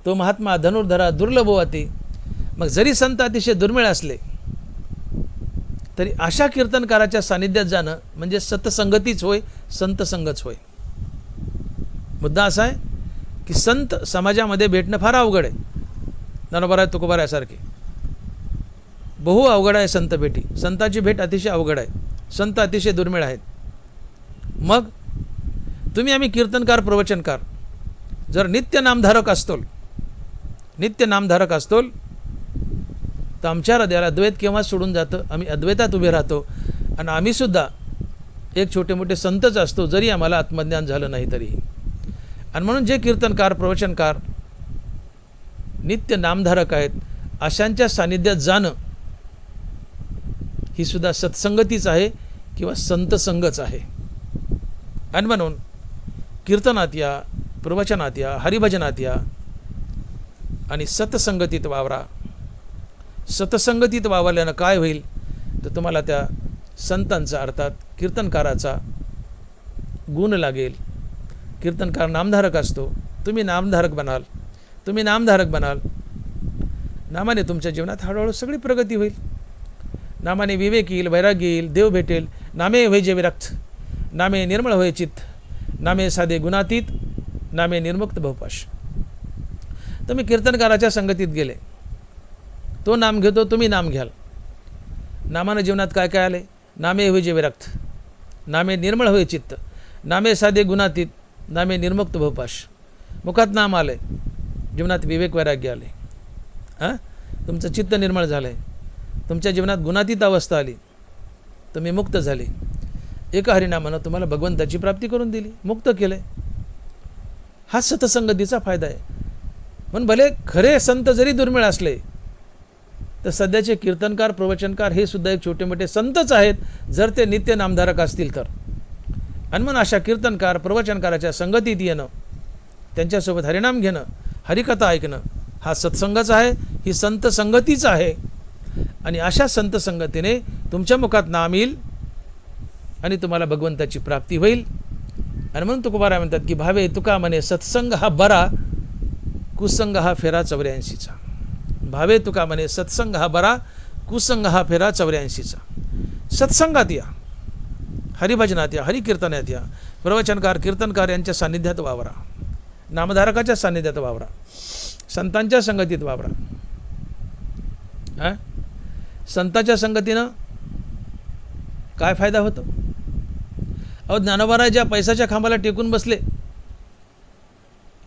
तो महात्मा धनुर्धरा दुर्लभ होते. मग जरी संत अतिशय दुर्मिळ असले तरी अशा कीर्तनकाराच्या सानिध्यात जाणं म्हणजे सतसंगतीच होय, संत संगच होय. मुद्दा असा आहे की संत समाजामध्ये भेटणं फार अवघड आहे. ज्ञानोबा तुकोबारासारखे बहु अवघड आहे संत भेटी. संताची भेट अतिशय अवघड आहे. संत अतिशय दुर्मिळ आहेत. मग आम्ही कीर्तनकार प्रवचनकार जर नित्य नामधारक असतोल तर आमच्या हृदयाला द्वैत केव्हा सोडून जातं. आम्ही अद्वैतात उभे राहतो, आणि आम्ही सुद्धा एक छोटे मोठे संतच असतो, जरी आम्हाला आत्मज्ञान झालं नाही तरीही. आणि म्हणून जे कीर्तनकार प्रवचनकार नित्य नामधारक आहेत अशांच्या सानिध्यात जाणं ही सुद्धा सत्संगतीच आहे किंवा संत संगच आहे. आणि म्हणून कीर्तनात या, प्रवचनात या, हरिभजनात या आणि सत्संगतीत वावरा. सत्संगतीत वावरल्यानं काय होईल तर तुम्हाला त्या संतांचा अर्थात कीर्तनकाराचा गुण लागेल. कीर्तनकार नामधारक असतो, तुम्ही नामधारक बनाल. तुम्ही नामधारक बनाल, नामाने तुमच्या जीवनात हळूहळू सगळी प्रगती होईल. नामाने विवेक येईल, वैराग्य येईल, देव भेटेल. नामे होय जे विरक्त, नामे निर्मळ होय चित्त, नामे साधे गुणातीत, नामे निर्मुक्त भवपाश. तुम्ही कीर्तनकाराच्या संगतीत गेले, तो नाम घेतो, तुम्ही नाम घ्याल. नामानं जीवनात काय काय आले? नामे होय जे विरक्त, नामे निर्मळ होय चित्त, नामे साधे गुणातीत, नामे निर्मुक्त भवपाश. मुखात नाम आले, जीवनात विवेक वैराग्य आले. तुमचं चित्त निर्मळ झालं आहे, तुमच्या जीवनात गुणातीत अवस्था आली, तुम्ही मुक्त झाले. एका हरिनामानं तुम्हाला भगवंताची प्राप्ती करून दिली, मुक्त केलं. हा सत्संगतीचा फायदा आहे. पण भले खरे संत जरी दुर्मिळ असले तर सध्याचे कीर्तनकार, प्रवचनकार हे सुद्धा एक छोटे मोठे संतच आहेत, जर ते नित्य नामधारक असतील तर. आणि मग अशा कीर्तनकार, प्रवचनकाराच्या संगतीत येणं, त्यांच्यासोबत हरिनाम घेणं, हरिकथा ऐकणं हा सत्संगच आहे, ही संत संगतीच आहे. आणि अशा संत संगतीने तुमच्या मुखात नाम येईल आणि तुम्हाला भगवंताची प्राप्ती होईल. आणि म्हणून तुकोबाराय म्हणतात की भावे तुका म्हणे सत्संग हा बरा, कुसंग हा फेरा 84चा. भावे तुका म्हणे सत्संग हा बरा, कुसंग हा फेरा 84चा. सत्संगात या, हरिभजनात या, हरिकीर्तनात या, प्रवचनकार, कीर्तनकार यांच्या सान्निध्यात वावरा, नामधारकाच्या सान्निध्यात वावरा, संतांच्या संगतीत वावरा. संतांच्या संगतीनं काय फायदा होतो? अहो, ज्ञानोबाराय ज्या पैशाच्या खांबाला टेकून बसले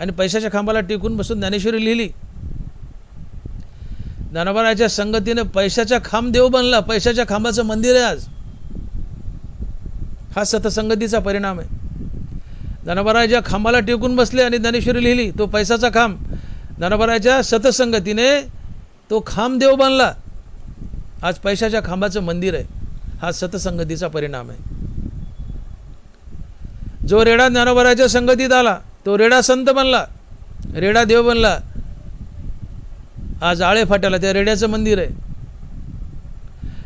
आणि पैशाच्या खांबाला टेकून बसून ज्ञानेश्वरी लिहिली. ज्ञानोबारायच्या संगतीनं पैशाचा खांब देव बनला, पैशाच्या खांबाचं मंदिर आहे आज. हा सतसंगतीचा परिणाम आहे. ज्ञानोबाराय ज्या खांबाला टेकून बसले आणि ज्ञानेश्वरी लिहिली, तो पैशाचा खांब. ज्ञानोबारायच्या सतसंगतीने तो खांब देव बनला, आज पैशाच्या खांबाचं मंदिर आहे. हा सतसंगतीचा परिणाम आहे. जो रेडा ज्ञानोबारायच्या संगतीत आला तो रेडा संत बनला, रेडा देव बनला. आज आळे फाट्याला त्या रेड्याचं मंदिर आहे.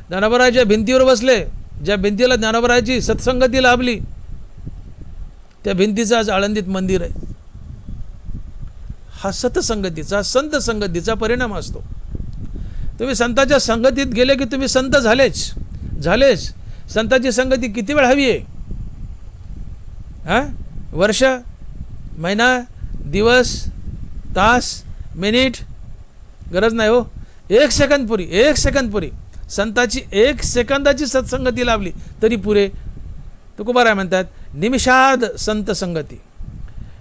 ज्ञानोबारायच्या भिंतीवर बसले, ज्या भिंतीला ज्ञानोबारायची सत्संगती लाभली त्या भिंतीचं आज आळंदीत मंदिर आहे. हा सतसंगतीचा, संत संगतीचा परिणाम असतो. तुम्ही संतांच्या संगतीत गेले की तुम्ही संत झालेच. संतांची संगती किती वेळ हवी आहे? वर्ष, महिना, दिवस, तास, मिनिट गरज नाही हो. 1 सेकंद पुरी संताची 1 सेकंदाची सत्संगती लाभली तरी पुरे. तुकोबाराय म्हणतात निमिषार्ध संत संगती,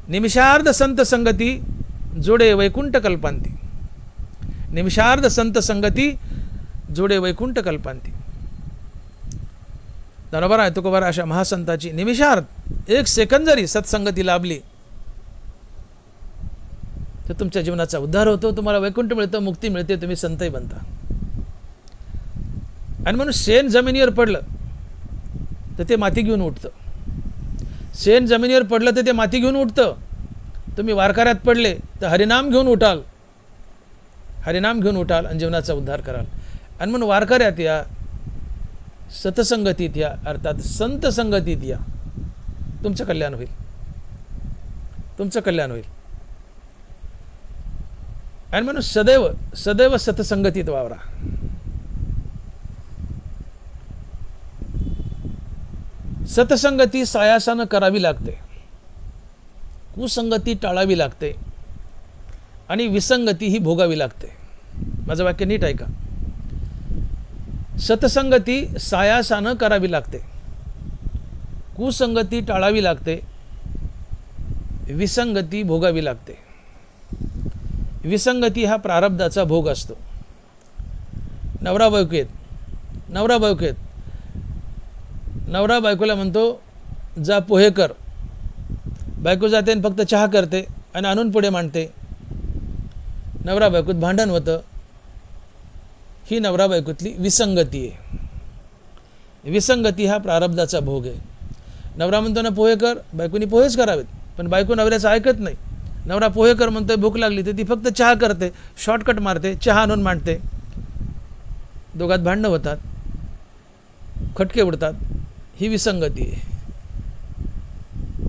निमिषार्ध संत संगती जोडे वैकुंठ कल्पांती. निमिषार्ध संत संगती जोडे वैकुंठ कल्पांती. ज्ञानोबाराय, तुकोबाराय अशा महासंताची निमिषार्ध 1 सेकंद जरी सत्संगती लाभली तर तुमच्या जीवनाचा उद्धार होतो, तुम्हाला वैकुंठ मिळतं, मुक्ती मिळते, तुम्ही संतही बनता. आणि म्हणून शेण जमिनीवर पडलं तर ते माती घेऊन उठतं. शेण जमिनीवर पडलं तर ते माती घेऊन उठतं. तुम्ही वारकऱ्यात पडले तर हरिनाम घेऊन उठाल, हरिनाम घेऊन उठाल आणि जीवनाचा उद्धार कराल. आणि म्हणून वारकऱ्यात या, सतसंगतीत या, अर्थात संत संगतीत या, तुमचं कल्याण होईल, तुमचं कल्याण होईल. आणि म्हणून सदैव सतसंगतीत वावरा. सतसंगती सायासानं करावी लागते, कुसंगती टाळावी लागते आणि विसंगती ही भोगावी लागते. माझं वाक्य नीट ऐका. सतसंगती सायासानं करावी लागते, कुसंगती टाळावी लागते, विसंगती भोगावी लागते. विसंगती हा प्रारब्धाचा भोग असतो. नवरा बायकोला म्हणतो जा पोहे कर, बायको जाते आणि फक्त चहा करते आणि आणून पुढे मांडते. नवरा बायकोत भांडण होतं. ही नवरा बायकोतली विसंगती आहे. विसंगती हा प्रारब्धाचा भोग आहे. नवरा म्हणतो ना पोहे कर, बायकोनी पोहेच करावेत, पण बायको नवऱ्याचं ऐकत नाही. नवरा पोहे कर म्हणतोय, भूक लागली तर ती फक्त चहा करते, शॉर्टकट मारते, चहा आणून मांडते. दोघात भांडणं होतात, खटके उडतात. ही विसंगती आहे.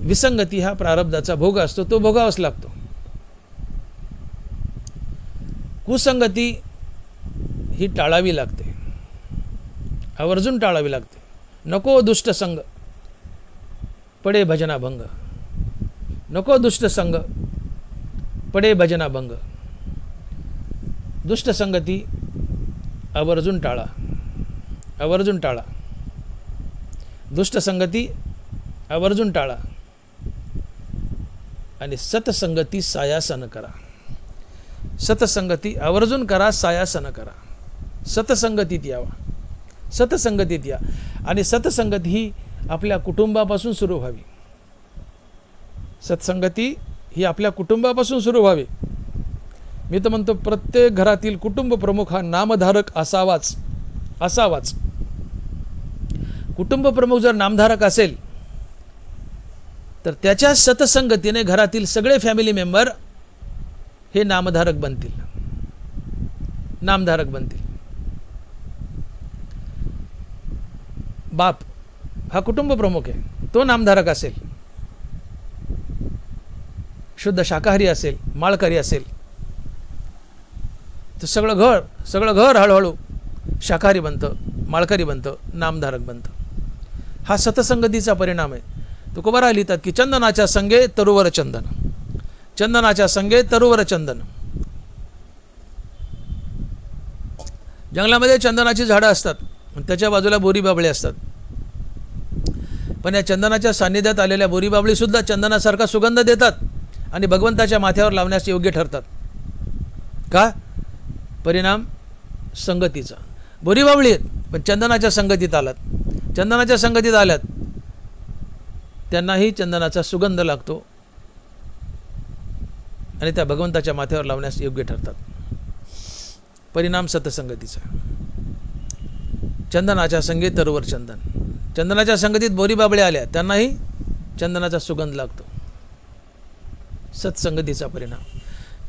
विसंगती हा प्रारब्धाचा भोग असतो, तो भोगावाच लागतो. कुसंगती ही टाळावी लागते, आवर्जून टाळावी लागते. नको दुष्ट संग, पडे भजना भंग. नको दुष्ट संग, पडे भजना भंग. दुष्ट संगती आवर्जून टाळा, आवर्जून टाळा. दुष्ट संगती आवर्जून टाळा आणि सतसंगती सायासन करा. सतसंगती आवर्जून करा, सायासन करा. सतसंगतीत यावा, सतसंगतीत या. आणि सतसंगत ही आपल्या कुटुंबापासून सुरू व्हावी. सत्संगती ही आपल्या कुटुंबापासून सुरू व्हावी. मी तर म्हणतो प्रत्येक घरातील कुटुंब प्रमुख हा नामधारक असावाच, असावाच. कुटुंब प्रमुख जर नामधारक असेल तर त्याच्या सतसंगतीने घरातील सगळे फॅमिली मेंबर हे नामधारक बनतील, नामधारक बनतील. बाप हा कुटुंब प्रमुख आहे, तो नामधारक असेल, शुद्ध शाकाहारी असेल, माळकरी असेल, तर सगळं घर हळूहळू शाकाहारी बनतं, माळकरी बनतं, नामधारक बनतं. हा सतसंगतीचा परिणाम आहे. तुकोबारा लिहितात की चंदनाच्या संगे तरुवर चंदन, चंदनाच्या संगे तरुवर चंदन. जंगलामध्ये चंदनाची झाडं असतात, त्याच्या बाजूला बोरी बाबळे असतात. पण या चंदनाच्या सान्निध्यात आलेल्या बोरी बाबळी सुद्धा चंदनासारखा सुगंध देतात आणि भगवंताच्या माथ्यावर लावण्यास योग्य ठरतात. का? परिणाम संगतीचा. बोरी बाबळी आहेत पण चंदनाच्या संगतीत आलात, चंदनाच्या संगतीत आल्यात, त्यांनाही चंदनाचा सुगंध लागतो आणि त्या भगवंताच्या माथ्यावर लावण्यास योग्य ठरतात. परिणाम सतसंगतीचा. चंदनाच्या संगे तरुवर चंदन. चंदनाच्या संगतीत बोरी बाबळे आल्या, त्यांनाही चंदनाचा सुगंध लागतो. सत्संगतीचा परिणाम.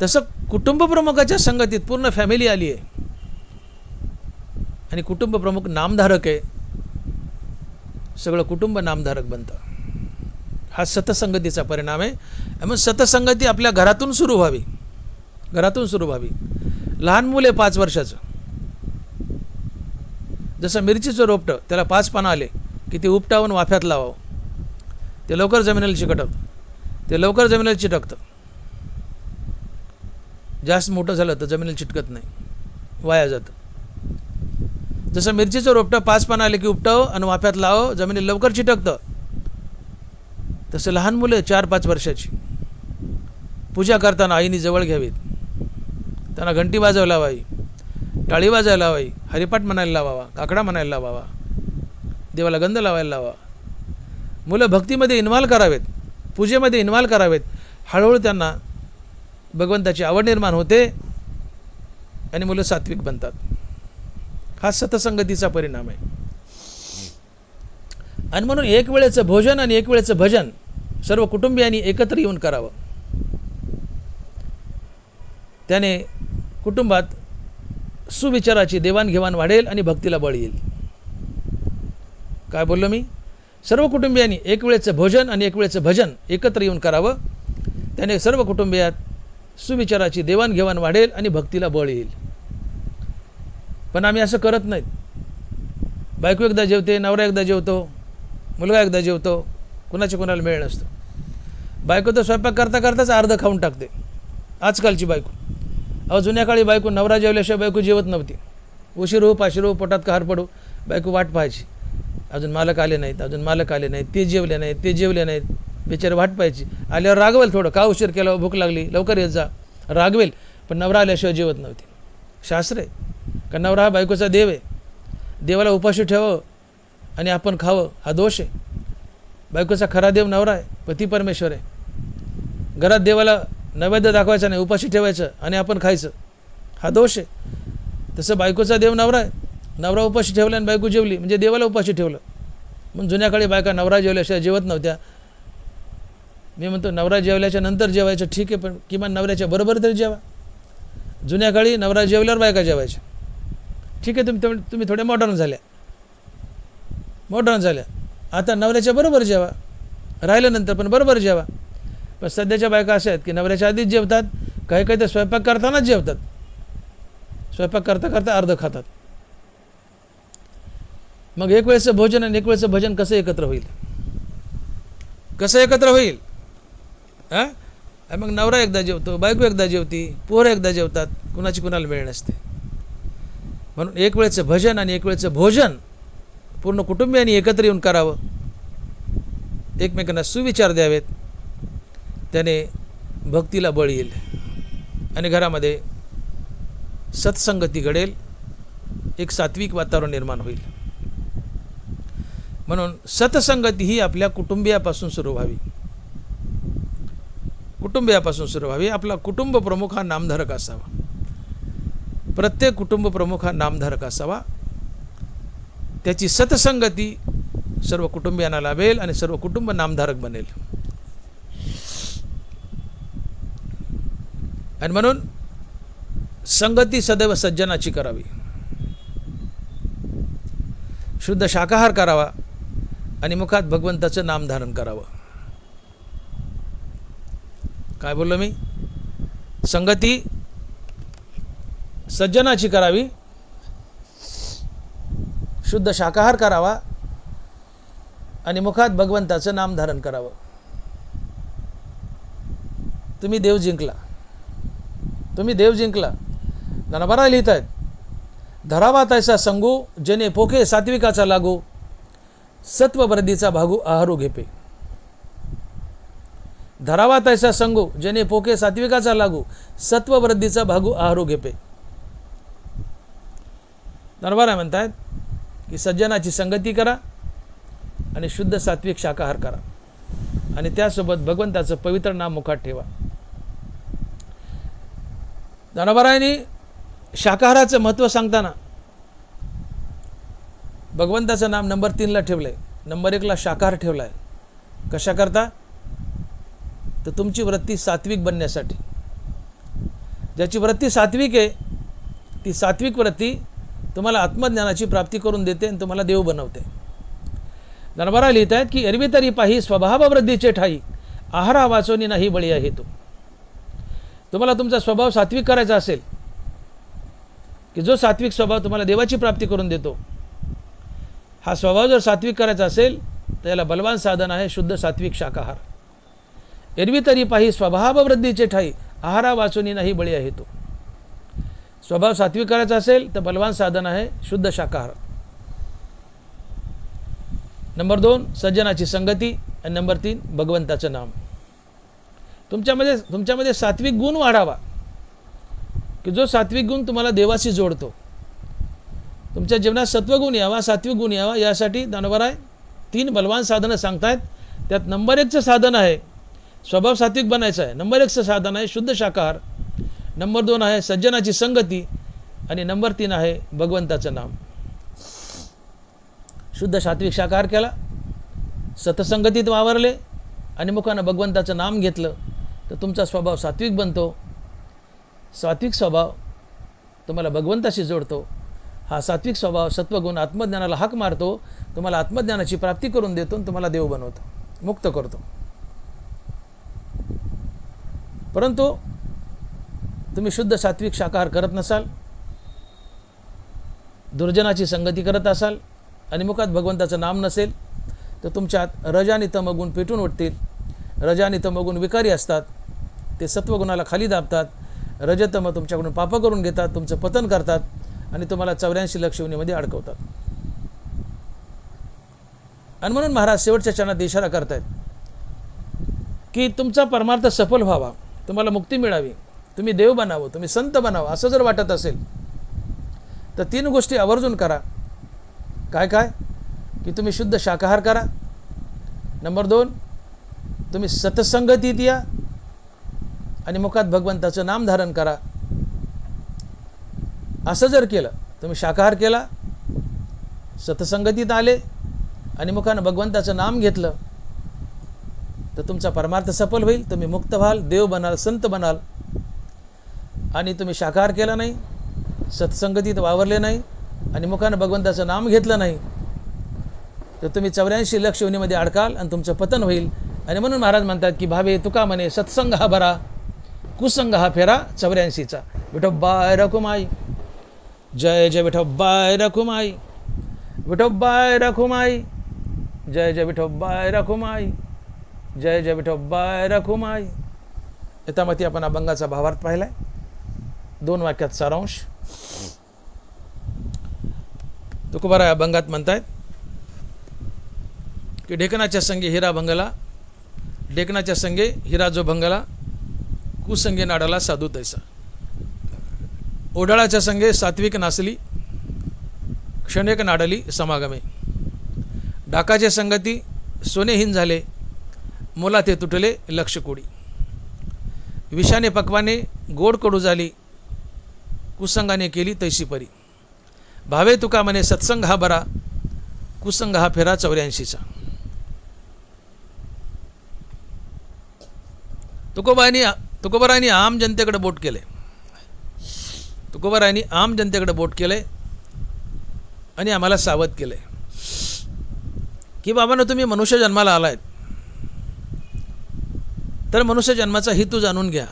तसं कुटुंब प्रमुखाच्या संगतीत पूर्ण फॅमिली आली आहे आणि कुटुंब प्रमुख नामधारक आहे, सगळं कुटुंब नामधारक बनतं. हा सतसंगतीचा परिणाम आहे. मग सतसंगती आपल्या घरातून सुरू व्हावी, घरातून सुरू व्हावी. लहान मुले 5 वर्षाचं, जसं मिरचीचं रोपटं, त्याला 5 पानं आले की ते उपटावून वाफ्यात लावावं, ते लवकर जमिनीला चिकटतं, ते लवकर जमिनीला चिटकतं. जास्त मोठं झालं तर जमिनीला चिटकत नाही, वाया जातं. जसं मिरचीचं रोपटं 5 पानं आले की उपटावं आणि वाफ्यात लावावं, जमिनीला लवकर चिटकतं. तसं लहान मुलं 4-5 वर्षाची पूजा करताना आईने जवळ घ्यावीत, त्यांना घंटी वाजवायला लावावी, टाळी वाजायला लावावी, हरिपाठ म्हणायला लावावा, काकडा म्हणायला लावावा, देवाला गंध लावायला लावा. मुलं भक्तीमध्ये इन्व्हॉल्व करावेत, पूजेमध्ये इन्व्हॉल्व करावेत. हळूहळू त्यांना भगवंताची आवड निर्माण होते आणि मुलं सात्विक बनतात. हा सतसंगतीचा परिणाम आहे. आणि म्हणून एक वेळेचं भोजन आणि एक वेळेचं भजन सर्व कुटुंबियांनी एकत्र येऊन करावं. त्याने कुटुंबात सुविचाराची देवाणघेवाण वाढेल आणि भक्तीला बळ येईल. काय बोललो मी? सर्व कुटुंबियांनी एक वेळेचं भोजन आणि एक वेळेचं भजन एकत्र येऊन करावं. त्याने सर्व कुटुंबियात सुविचाराची देवाणघेवाण वाढेल आणि भक्तीला बळ येईल. पण आम्ही असं करत नाहीत. बायको एकदा जेवते, नवरा एकदा जेवतो, मुलगा एकदा जेवतो, कुणाच्या कुणाला मेळ नसतो. बायको तर स्वयंपाक करता करताच अर्ध खाऊन टाकते. आजकालची बायको. अहो जुन्या काळी बायको नवरा जेवल्याशिवाय बायको जेवत नव्हती. उशीर हो, पाशीर हो, पोटात कहार पडो, बायको वाट पाहायची. अजून मालक आले नाहीत, अजून मालक आले नाहीत, ते जेवले नाहीत, ते जेवले नाहीत, बिचारे वाट पाहायची. आल्यावर रागवेल थोडं, का उशीर केला, भूक लागली, लवकर येत जा, रागवेल. पण नवरा आल्याशिवाय जेवत नव्हती. शास्त्र आहे का नवरा हा बायकोचा देव आहे, देवाला उपाशी ठेवावं आणि आपण खावं हा दोष आहे. बायकोचा खरा देव नवरा आहे, पती परमेश्वर आहे. घरात देवाला नैवेद्य दाखवायचा नाही, उपाशी ठेवायचं आणि आपण खायचं हा दोष आहे. तसं बायकोचा देव नवरा आहे, नवरा उपाशी ठेवला आणि बायको जेवली म्हणजे देवाला उपाशी ठेवलं. मग जुन्या काळी बायका नवरा जेवल्याशिवाय जेवत नव्हत्या. मी म्हणतो नवरा जेवल्याच्या नंतर जेवायचं ठीक आहे, पण किमान नवऱ्याच्या बरोबर तरी जेवा. जुन्या काळी नवरा जेवल्यावर बायका जेवायच्या. ठीक आहे, तुम्ही थोड्या मॉडर्न झाल्या. आता नवऱ्याच्या बरोबर जेवा, राहिल्यानंतर पण बरोबर जेवा. पण सध्याच्या बायका अशा आहेत की नवऱ्याच्या आधीच जेवतात, काही काही तर स्वयंपाक करतानाच जेवतात. स्वयंपाक करता करता अर्ध खातात. मग एक वेळचं भोजन आणि एक वेळचं भजन कसं एकत्र होईल? हां? मग नवरा एकदा जेवतो, बायको एकदा जेवती, पोरं एकदा जेवतात, कुणाची कुणाला वेळ नसते. म्हणून एक वेळचं भजन आणि एक वेळचं भोजन पूर्ण कुटुंबियांनी एकत्र येऊन करावं. एकमेकांना सुविचार द्यावेत. त्याने भक्तीला बळ येईल आणि घरामध्ये सत्संगती घडेल, एक सात्विक वातावरण निर्माण होईल. म्हणून सत्संगती ही आपल्या कुटुंबियापासून सुरू व्हावी. आपला कुटुंब प्रमुख हा नामधारक असावा. प्रत्येक कुटुंब प्रमुख हा नामधारक असावा. त्याची सत्संगती सर्व कुटुंबियांना लाभेल आणि सर्व कुटुंब नामधारक बनेल. आणि म्हणून संगती सदैव सज्जनाची करावी. शुद्ध शाकाहार करावा आणि मुखात भगवंताचं नाम धारण करावं. काय बोललो मी? संगती सज्जनाची करावी, शुद्ध शाकाहार करावा आणि मुखात भगवंताचं नाम धारण करावं. तुम्ही देव जिंकला. ज्ञानोबा लिहित आहेत, धरावा तैसा संगू जेने पोखे सात्विकाचा लागू, सत्ववृद्धीचा भागू आहारू घेपे. धरावा तैसा संगू जेने पोखे सात्विकाचा लागू, सत्ववृद्धीचा भागू आहारू घेपे. ज्ञानोबा म्हणतात की सज्जनाची संगती करा आणि शुद्ध सात्विक शाकाहार करा आणि त्यासोबत भगवंताचं पवित्र नाम मुखात ठेवा. ज्ञानोबारायांनी शाकाहाराचं महत्त्व सांगताना भगवंताचं नाम नंबर 3 ला ठेवलंय, नंबर 1 ला शाकाहार ठेवलाय. कशा करता? तर तुमची वृत्ती सात्विक बनण्यासाठी. ज्याची वृत्ती सात्विक आहे ती सात्विक वृत्ती तुम्हाला आत्मज्ञानाची प्राप्ती करून देते आणि तुम्हाला देव बनवते. ज्ञानोबा लिहित आहेत की एरवी तरी पाही स्वभाव वृद्धीचे ठाई, आहारा वाचोनी नाही बळी आहे तो. तुम्हाला तुमचा स्वभाव सात्विक करायचा असेल की जो सात्विक स्वभाव तुम्हाला देवाची प्राप्ती करून देतो, हा स्वभाव जर सात्विक करायचा असेल तर याला बलवान साधन आहे शुद्ध सात्विक शाकाहार. एरवी तरी पाही स्वभाव वृद्धीचे ठाई, आहारा वाचोनी नाही बळी आहे तो. स्वभाव सात्विक करायचा असेल तर बलवान साधन आहे शुद्ध शाकाहार. नंबर 2 सज्जनाची संगती आणि नंबर 3 भगवंताचं नाम. तुमच्यामध्ये सात्विक गुण वाढावा की जो सात्विक गुण तुम्हाला देवाशी जोडतो. तुमच्या जीवनात सत्वगुण यावा, सात्विक गुण यावा, यासाठी ज्ञानोबा 3 बलवान साधनं सांगतायत. त्यात नंबर 1चं साधन आहे स्वभाव सात्विक बनायचा आहे. नंबर 1चं साधन आहे शुद्ध शाकाहार. नंबर 2 आहे सज्जनाची संगती आणि नंबर 3 आहे भगवंताचं नाम. शुद्ध सात्विक शाकाहार केला, सतसंगतीत वावरले आणि मुखानं भगवंताचं नाम घेतलं तर तुमचा स्वभाव सात्विक बनतो. सात्विक स्वभाव तुम्हाला भगवंताशी जोडतो. हा सात्विक स्वभाव सत्वगुण आत्मज्ञानाला हाक मारतो, तुम्हाला आत्मज्ञानाची प्राप्ती करून देतो आणि तुम्हाला देव बनवतो, मुक्त करतो. परंतु तुम्ही शुद्ध सात्विक शाकाहार करत नसाल, दुर्जनाची संगती करत असाल आणि मुखात भगवंताचं नाम नसेल तर तुमच्यात रज आणि तमगुण पेटून उठतील. रज आणि तमगुण विकारी असतात, ते सत्वगुणाला खाली दाबतात. रजतम तुमच्याकडून पाप करून घेतात, तुमचं पतन करतात आणि तुम्हाला 84 लक्ष योनीमध्ये अडकवतात. आणि म्हणून महाराज शेवटच्या चरणात इशारा करतायत की तुमचा परमार्थ सफल व्हावा, तुम्हाला मुक्ती मिळावी, तुम्ही देव बनावं, तुम्ही संत बनावं असं जर वाटत असेल तर 3 गोष्टी आवर्जून करा. काय काय? की तुम्ही शुद्ध शाकाहार करा. नंबर 2 तुम्ही सत्संगतीत या आणि मुखात भगवंताचं नाम धारण करा. असं जर केलं, तुम्ही शाकाहार केला, सत्संगतीत आले आणि मुखानं भगवंताचं नाम घेतलं तर तुमचा परमार्थ सफल होईल, तुम्ही मुक्त व्हाल, देव बनाल, संत बनाल. आणि तुम्ही शाकाहार केला नाही, सत्संगतीत वावरले नाही आणि मुखानं भगवंताचं नाम घेतलं नाही तर तुम्ही 84 लक्ष योनीमध्ये अडकाल आणि तुमचं पतन होईल. आणि म्हणून महाराज म्हणतात की भावे तुका म्हणे सत्संग हा बरा, कुसंग हा फेरा 84चा. विठोबाय रखुमाई, जय जय विठोबाय रखुमाई, विठोबाय रखुमाई, जय जय विठोबाय रखुमाई, जय जय विठोबाय रखुमाई. याच्यामध्ये आपण अभंगाचा भावार्थ पाहिलाय. 2 वाक्यात सारांश. तुकोबाराय अभंगात म्हणतायत की ढेकणाच्या संगे हिरा भंगला, ढेकणाच्या संगे हिरा जो भंगला, कुसंगे नाडाला साधू तैसा. ओढाळाच्या संगे सात्विक नासली, क्षणेक नाडली समागमे. डाकाचे संगती सोनेहीन झाले, मोला ते तुटले लक्ष कोडी. विषाने पक्वाने गोड कडू झाली, कुसंगाने केली तैशी परी. भावे तुका म्हणे सत्संग हा बरा, कुसंग हा फेरा 84चा. तुकोबारायांनी आम जनतेकडे बोट केले. तुकोबारायांनी आम जनतेकडे बोट केले आणि आम्हाला सावध केले की बाबांनो, तुम्ही मनुष्य जन्माला आलायत तर मनुष्य जन्माचा हेतू जाणून घ्या.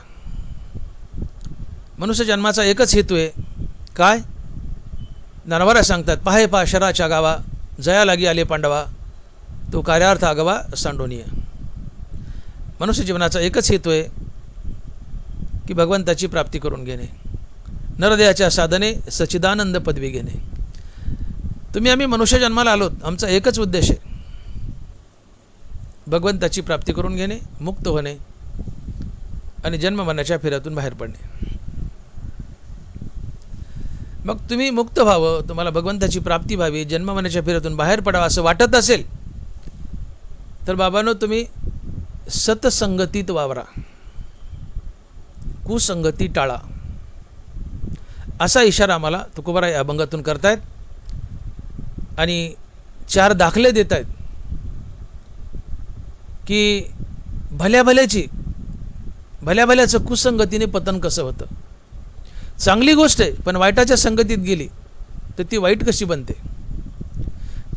मनुष्य जन्माचा एकच हेतू आहे. काय? नरवरा सांगतात, पाहे पा शराच्या गावा, जया लागी आले पांडवा, तो कार्यार्थ आगवा सांडोनिय. मनुष्य जीवनाचा एकच हेतू आहे की भगवंताची प्राप्ती करून घेणे, नरदेहाच्या साधने सच्चिदानंद पदवी घेणे. तुम्ही आम्ही मनुष्य जन्माला आलोत, आमचा एकच उद्देश आहे, भगवंताची प्राप्ती करून घेणे, मुक्त होणे आणि जन्म मरणाच्या फेऱ्यातून बाहेर पडणे. मग तुम्ही मुक्त व्हावं, तुम्हाला भगवंताची प्राप्ती व्हावी, जन्म मरणाच्या फेऱ्यातून बाहेर पडावं असं वाटत असेल तर बाबांनो, तुम्ही सत्संगतीत वावरा, कुसंगती टाळा, असा इशारा आम्हाला तुकोबाराय अभंगातून करतायत. आणि 4 दाखले देत आहेत की भल्याचं कुसंगतीने पतन कसं होतं. चांगली गोष्ट आहे, पण वाईटाच्या संगतीत गेली तर ती वाईट कशी बनते.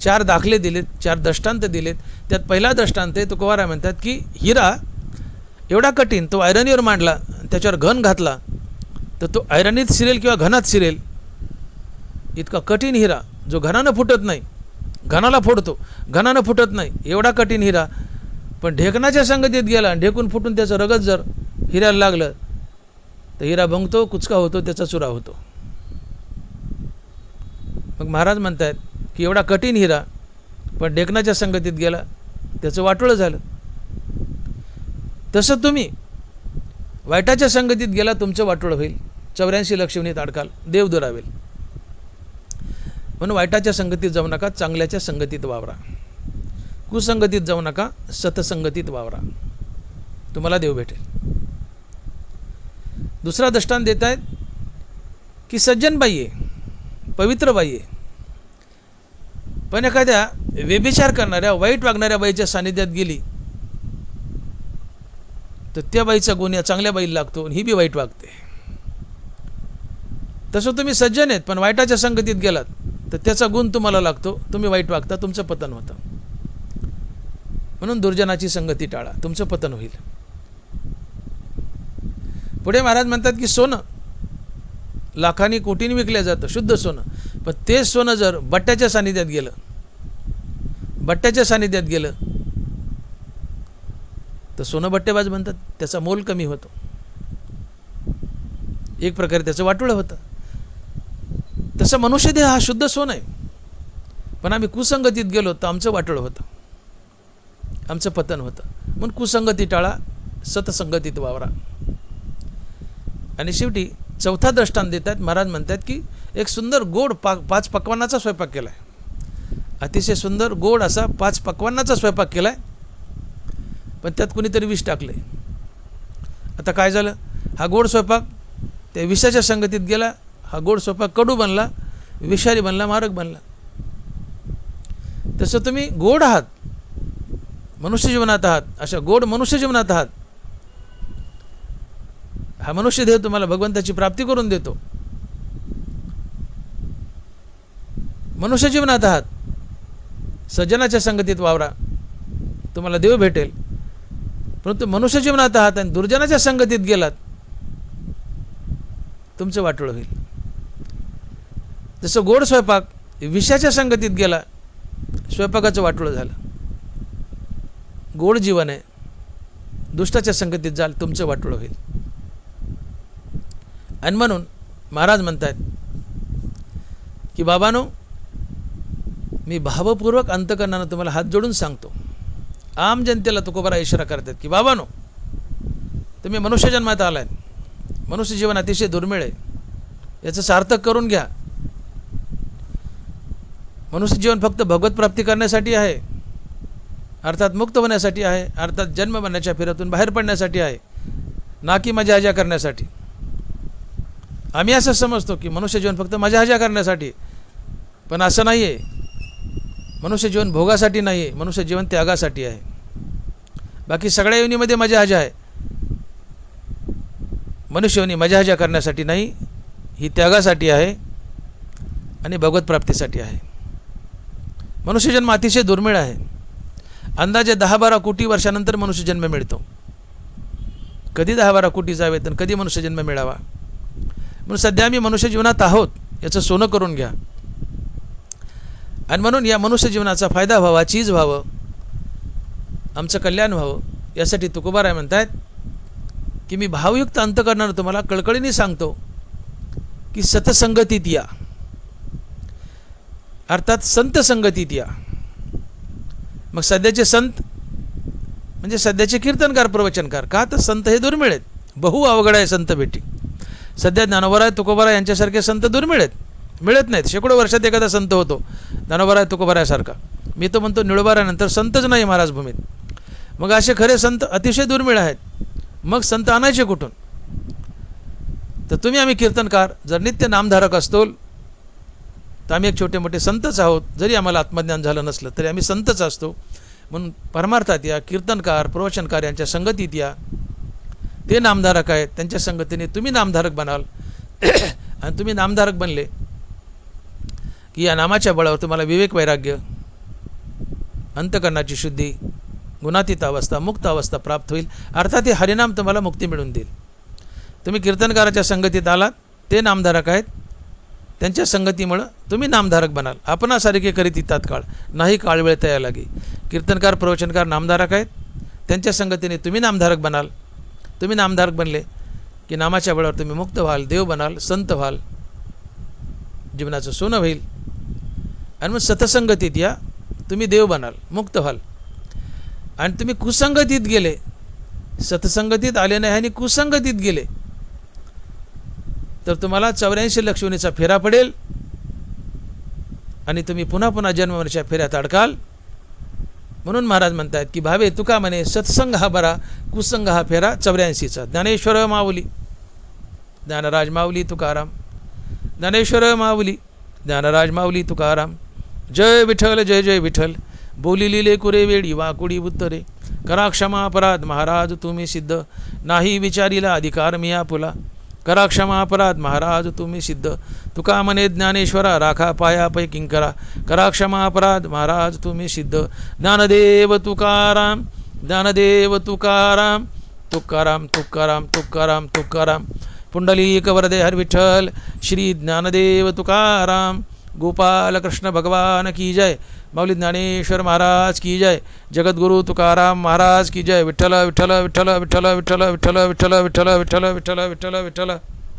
4 दाखले दिलेत, 4 दृष्टांत दिलेत. त्यात पहिला दृष्टांत आहे, तुकोबाराय म्हणतात की हिरा एवढा कठीण, तो ऐरणीवर मांडला, त्याच्यावर घन घातला तर तो ऐरणीत शिरेल किंवा घनात शिरेल. इतका कठीण हिरा जो घनानं फुटत नाही, घनाला फोडतो, घनानं फुटत नाही, एवढा कठीण हिरा पण ढेकणाच्या संगतीत गेला, ढेकून फुटून त्याचं रगत जर हिऱ्याला लागलं तर हिरा भंगतो, कुचका होतो, त्याचा चुरा होतो. मग महाराज म्हणतात की एवढा कठीण हिरा पण ढेकणाच्या संगतीत गेला, त्याचं वाटोळं झालं. तसं तुम्ही वाईटाच्या संगतीत गेला, तुमचं वाटोळं होईल, 84 लक्ष योनीत अडकाल, देव दुरावेल. म्हणून वाईटाच्या संगतीत जाऊ नका, चांगल्याच्या संगतीत वावरा. कुसंगतीत जाऊ नका, सतसंगतीत वावरा, तुम्हाला देव भेटेल. दुसरा दृष्टांत देत आहेत की सज्जन बाई आहे, पवित्र बाई आहे, पण एखाद्या व्यभिचार करणाऱ्या, वाईट वागणाऱ्या बाईच्या सानिध्यात गेली तर त्या बाईचा गुण या चांगल्या बाईला लागतो आणि ही बी वाईट वागते. तसं तुम्ही सज्जन आहेत पण वाईटाच्या संगतीत गेलात तर त्याचा गुण तुम्हाला लागतो, तुम्ही वाईट वागता, तुमचं पतन होतं. म्हणून दुर्जनाची संगती टाळा, तुमचं पतन होईल. पुढे महाराज म्हणतात की सोनं लाखांनी कोटींनी विकलं जातं, शुद्ध सोनं, पण ते सोनं जर बट्ट्याच्या सानिध्यात गेलं, बट्ट्याच्या सानिध्यात गेलं तर सोनं बट्टेबाज बनतात, त्याचा मोल कमी होतो, एक प्रकारे त्याचं वाटोळं होतं. तसं मनुष्यदेह हा शुद्ध सोनं आहे, पण आम्ही कुसंगतीत गेलो तर आमचं वाटोळं होतं, आमचं पतन होतं. म्हणून कुसंगती टाळा, सतसंगतीत वावरा. आणि शेवटी चौथा दृष्टांत देतात. महाराज म्हणतात की एक सुंदर गोड 5 पक्वान्नाचा स्वयंपाक केला आहे, अतिशय सुंदर गोड असा 5 पक्वान्नाचा स्वयंपाक केला आहे, पण त्यात कुणीतरी विष टाकले. आता काय झालं, हा गोड स्वयंपाक त्या विषाच्या संगतीत गेला, हा गोड स्वयंपाक कडू बनला, विषारी बनला, मारक बनला. तसं तुम्ही गोड आहात, मनुष्य जीवनात आहात, अशा गोड मनुष्य जीवनात आहात. हा मनुष्य देह तुम्हाला भगवंताची प्राप्ती करून देतो. मनुष्य जीवनात आहात, सज्जनाच्या संगतीत वावरा, तुम्हाला देव भेटेल. परंतु मनुष्य जीवनात आहात आणि दुर्जनाच्या संगतीत गेलात, तुमचं वाटोळं होईल. जसं गोड स्वयंपाक विषाच्या संगतीत गेला, स्वयंपाकाचं वाटोळं झालं. गोड जीवन आहे, दुष्टाच्या संगतीत जाल, तुमचं वाटोळं होईल. आणि म्हणून महाराज म्हणतात की बाबांनो, मी भावपूर्वक अंतकरणानं तुम्हाला हात जोडून सांगतो. आम जनतेला तुकोबारा इशारा करतात की बाबांनो, तुम्ही मनुष्य जन्मात आलाय, मनुष्य जीवन अतिशय दुर्मिळ आहे, याचं सार्थक करून घ्या. मनुष्य जीवन फक्त भगवत प्राप्ती करण्यासाठी आहे, अर्थात मुक्त होण्यासाठी आहे, अर्थात जन्म बनण्याच्या फेऱ्यातून बाहेर पडण्यासाठी आहे, ना की मजा हजा करण्यासाठी. आम्ही असं समजतो की मनुष्य जीवन फक्त मजा हजा करण्यासाठी, पण असं नाही आहे. मनुष्य जीवन भोगासाठी नाही आहे, मनुष्य जीवन त्यागासाठी आहे. बाकी सगळ्या योनीमध्ये मजा हजा आहे, मनुष्य योनी मजा हजा करण्यासाठी नाही, ही त्यागासाठी आहे आणि भगवत प्राप्तीसाठी आहे. मनुष्य जन्म अतिशय दुर्मिळ आहे. अंदाजे 10-12 कोटी वर्षानंतर मनुष्य जन्म मिळतो. कधी 10-12 कोटी जावेत आणि कधी मनुष्य जन्म मिळावा. म्हणून सध्या आम्ही मनुष्य जीवनात आहोत, याचं सोनं करून घ्या. आणि म्हणून या मनुष्य जीवनाचा फायदा व्हावा, चीज व्हावं, आमचं कल्याण व्हावं, यासाठी तुकोबाराय म्हणतात की मी भावयुक्त अंतकरणानं तुम्हाला कळकळीने सांगतो की सतसंगतीत या, अर्थात संत संगतीत या. मग सध्याचे संत म्हणजे सध्याचे कीर्तनकार, प्रवचनकार. का तर संत हे दुर्मिळ आहेत, बहु अवघड आहे संत भेटी. सध्या ज्ञानोबाराय तुकोबाराय यांच्यासारखे संत दुर्मिळ आहेत, मिळत नाहीत. शेकडो वर्षात एखादा संत होतो ज्ञानोबाराय तुकोबारायासारखा. मी तर म्हणतो निळोबारायानंतर संतच नाही महाराज भूमीत. मग असे खरे संत अतिशय दुर्मिळ आहेत. मग संत आणायचे कुठून? तर तुम्ही आम्ही कीर्तनकार जर नित्य नामधारक असतो तर आम्ही एक छोटे मोठे संतच आहोत. जरी आम्हाला आत्मज्ञान झालं नसलं तरी आम्ही संतच असतो. म्हणून परमार्थात या, कीर्तनकार प्रवचनकार यांच्या संगतीत या. ते नामधारक आहेत, त्यांच्या संगतीने तुम्ही नामधारक बनाल. आणि तुम्ही नामधारक बनले की या नामाच्या बळावर तुम्हाला विवेक वैराग्य, अंतकरणाची शुद्धी, गुणातीत अवस्था, मुक्त अवस्था प्राप्त होईल. अर्थात हे हरिनाम तुम्हाला मुक्ती मिळवून देईल. तुम्ही कीर्तनकाराच्या संगतीत आलात, ते नामधारक आहेत, त्यांच्या संगतीमुळं तुम्ही नामधारक बनाल. आपणासारखे करीत तात्काळ नाही, काळ वेळ तया लागे. कीर्तनकार प्रवचनकार नामधारक आहेत, त्यांच्या संगतीने तुम्ही नामधारक बनाल. तुम्ही नामधारक बनले की नामाच्या बळावर तुम्ही मुक्त व्हाल, देव बनाल, संत व्हाल, जीवनाचं सोनं होईल. आणि मग सतसंगतीत या, तुम्ही देव बनाल, मुक्त व्हाल. आणि तुम्ही कुसंगतीत गेले, सतसंगतीत आले नाही आणि कुसंगतीत गेले तर तुम्हाला 84 लक्षणीचा फेरा पडेल आणि तुम्ही पुन्हा पुन्हा जन्ममरणाच्या फेऱ्यात अडकाल. म्हणून महाराज म्हणतात की भावे तुका म्हणे सत्संग हा बरा, कुसंग हा फेरा 84चा. ज्ञानेश्वर माऊली, ज्ञानराज माऊली तुकाराम. ज्ञानेश्वर माऊली, ज्ञानराज माऊली तुकाराम. जय विठ्ठल, जय जय विठ्ठल. बोली लिले कुरे वेळी वाकुडी उत्तरे. करा क्षमा अपराध महाराज तुम्ही सिद्ध. नाही विचारीला अधिकार मी आपुला. करा क्षमा अपराध महाराज तुम्ही सिद्ध. तुका म्हणे ज्ञानेश्वरा राखा पाया पै किंकरा. करा क्षमा अपराध महाराज तुम्ही सिद्ध. ज्ञानदेव तुकाराम, ज्ञानदेव तुकाराम. तुकाराम तुकाराम तुकाराम तुकाराम. पुंडलिक वरदे हर विठ्ठल. श्री ज्ञानदेव तुकाराम. गोपाल कृष्ण भगवान की जय. माऊली ज्ञानेश्वर महाराज की जय. जगद्गुरु तुकाराम महाराज की जय. विठ्ठल विठ्ठल विठ्ठल विठ्ठल विठ्ठल विठ्ठल विठ्ठल विठ्ठल विठ्ठल विठ्ठल विठ्ठल विठ्ठल.